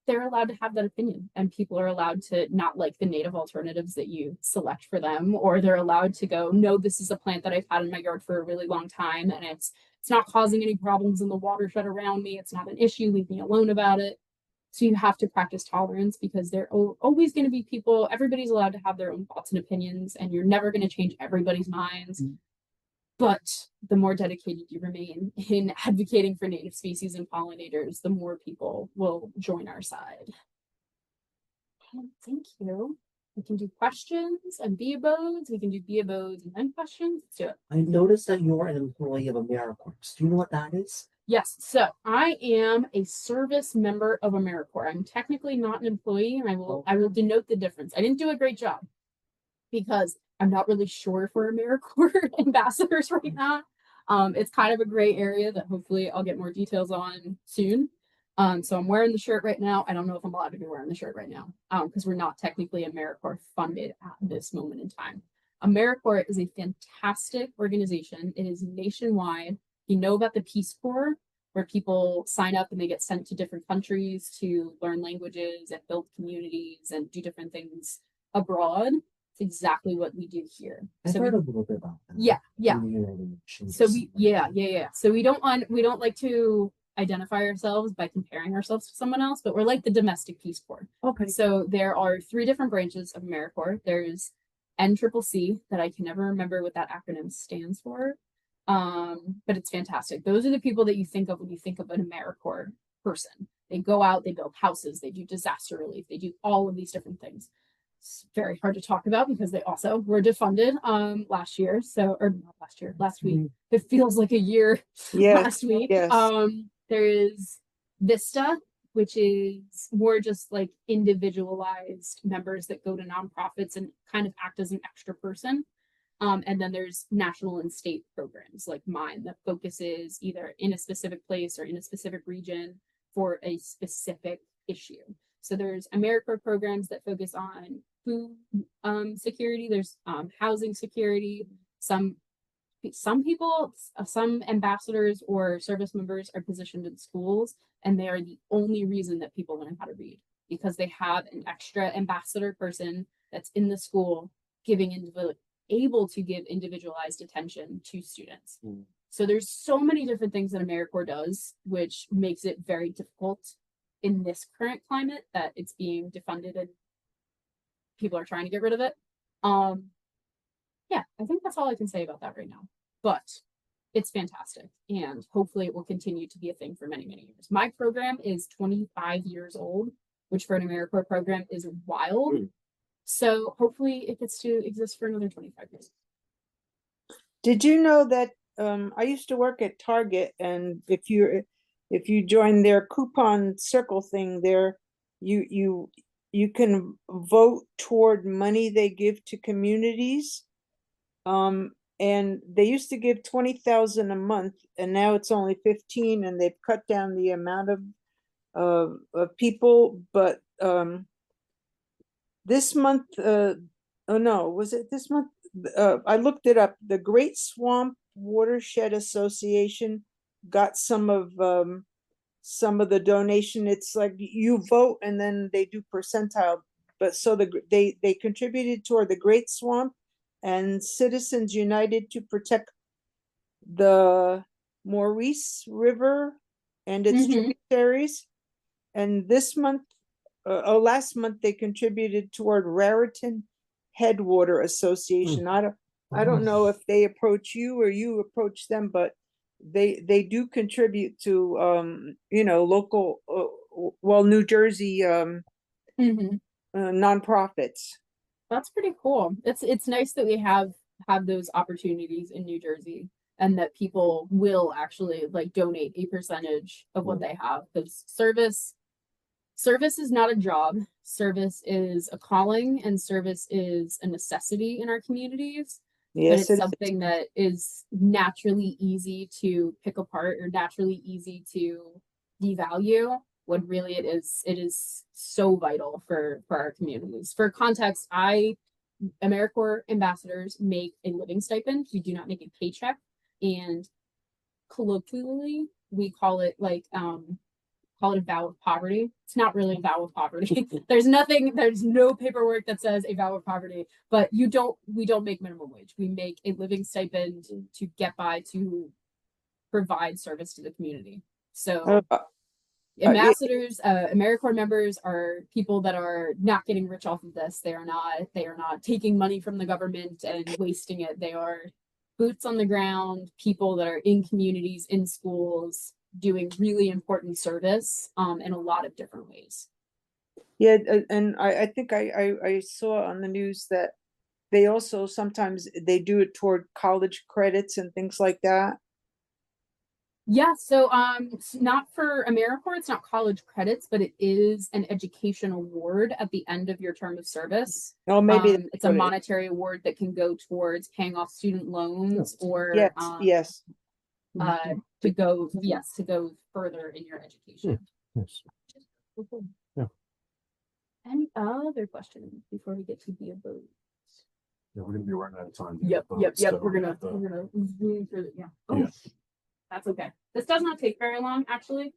they're allowed to have that opinion and people are allowed to not like the native alternatives that you select for them, or they're allowed to go, no, this is a plant that I've had in my yard for a really long time and it's not causing any problems in the watershed around me. It's not an issue. Leave me alone about it. So you have to practice tolerance because there are always going to be people, everybody's allowed to have their own thoughts and opinions, and you're never going to change everybody's minds. But the more dedicated you remain in advocating for native species and pollinators, the more people will join our side. And thank you. We can do questions and be abodes. We can do be abodes and then questions. Let's do it. I noticed that you're an employee of AmeriCorps. Do you know what that is? Yes, so I am a service member of AmeriCorps. I'm technically not an employee, and I will denote the difference. I didn't do a great job because I'm not really sure if we're AmeriCorps ambassadors right now. It's kind of a gray area that hopefully I'll get more details on soon. So I'm wearing the shirt right now. I don't know if I'm allowed to be wearing the shirt right now because we're not technically AmeriCorps funded at this moment in time. AmeriCorps is a fantastic organization. It is nationwide. You know about the Peace Corps, where people sign up and they get sent to different countries to learn languages and build communities and do different things abroad. It's exactly what we do here. I've So heard a little bit about that. yeah. in the United Nations. So So we don't like to identify ourselves by comparing ourselves to someone else, but we're like the domestic Peace Corps. Okay. So there are 3 different branches of AmeriCorps. There's NCCC that I can never remember what that acronym stands for. But it's fantastic. Those are the people that you think of when you think of an AmeriCorps person. They go out, they build houses, they do disaster relief, they do all of these different things. It's very hard to talk about because they also were defunded last year. So, or not last year, last week. It feels like a year last week. Yes. There is Vista, which is more just like individualized members that go to nonprofits and kind of act as an extra person. And then there's national and state programs like mine that focuses either in a specific place or in a specific region for a specific issue. So there's AmeriCorps programs that focus on food security. There's housing security. Some people, some ambassadors or service members are positioned in schools, and they are the only reason that people learn how to read because they have an extra ambassador person that's in the school able to give individualized attention to students. So there's so many different things that AmeriCorps does, which makes it very difficult in this current climate that it's being defunded and people are trying to get rid of it. Yeah, I think that's all I can say about that right now. But it's fantastic, and hopefully it will continue to be a thing for many, many years. My program is 25 years old, which for an AmeriCorps program is wild. So hopefully it gets to exist for another 25 years. Did you know that I used to work at Target, and if you join their coupon circle thing there, you can vote toward money they give to communities. And they used to give 20,000 a month, and now it's only 15, and they've cut down the amount of people. But this month, oh no, was it this month? I looked it up. The Great Swamp Watershed Association got some of the donation. It's like you vote and then they do percentile. But so they contributed toward the Great Swamp and Citizens United to protect the Maurice River and its tributaries. And this month, last month they contributed toward Raritan Headwater Association. I don't know if they approach you or you approach them, but they do contribute to local New Jersey nonprofits. That's pretty cool. It's nice that we have those opportunities in New Jersey, and that people will actually like donate a percentage of what they have, because service is not a job. Service is a calling, and service is a necessity in our communities. But Yes, it's it is. something that is naturally easy to pick apart, or naturally easy to devalue, when really it is so vital for our communities. For context, AmeriCorps ambassadors make a living stipend. We do not make a paycheck, and colloquially we call it a vow of poverty. It's not really a vow of poverty. There's no paperwork that says a vow of poverty, but we don't make minimum wage. We make a living stipend to get by, to provide service to the community. So ambassadors, AmeriCorps members are people that are not getting rich off of this. They are not taking money from the government and wasting it. They are boots on the ground, people that are in communities, in schools, doing really important service in a lot of different ways. Yeah, and I think I saw on the news that they also sometimes they do it toward college credits and things like that. Yeah, so it's not for AmeriCorps, it's not college credits, but it is an education award at the end of your term of service. Oh, maybe It's a monetary award that can go towards paying off student loans, or yes. to go further in your education. Yes. Yeah. Any other questions before we get to the vote? Yeah, we're gonna be running out of time. Yep. So We're gonna the- zoom through it. Yeah. Oh, Yeah. that's okay. This does not take very long, actually.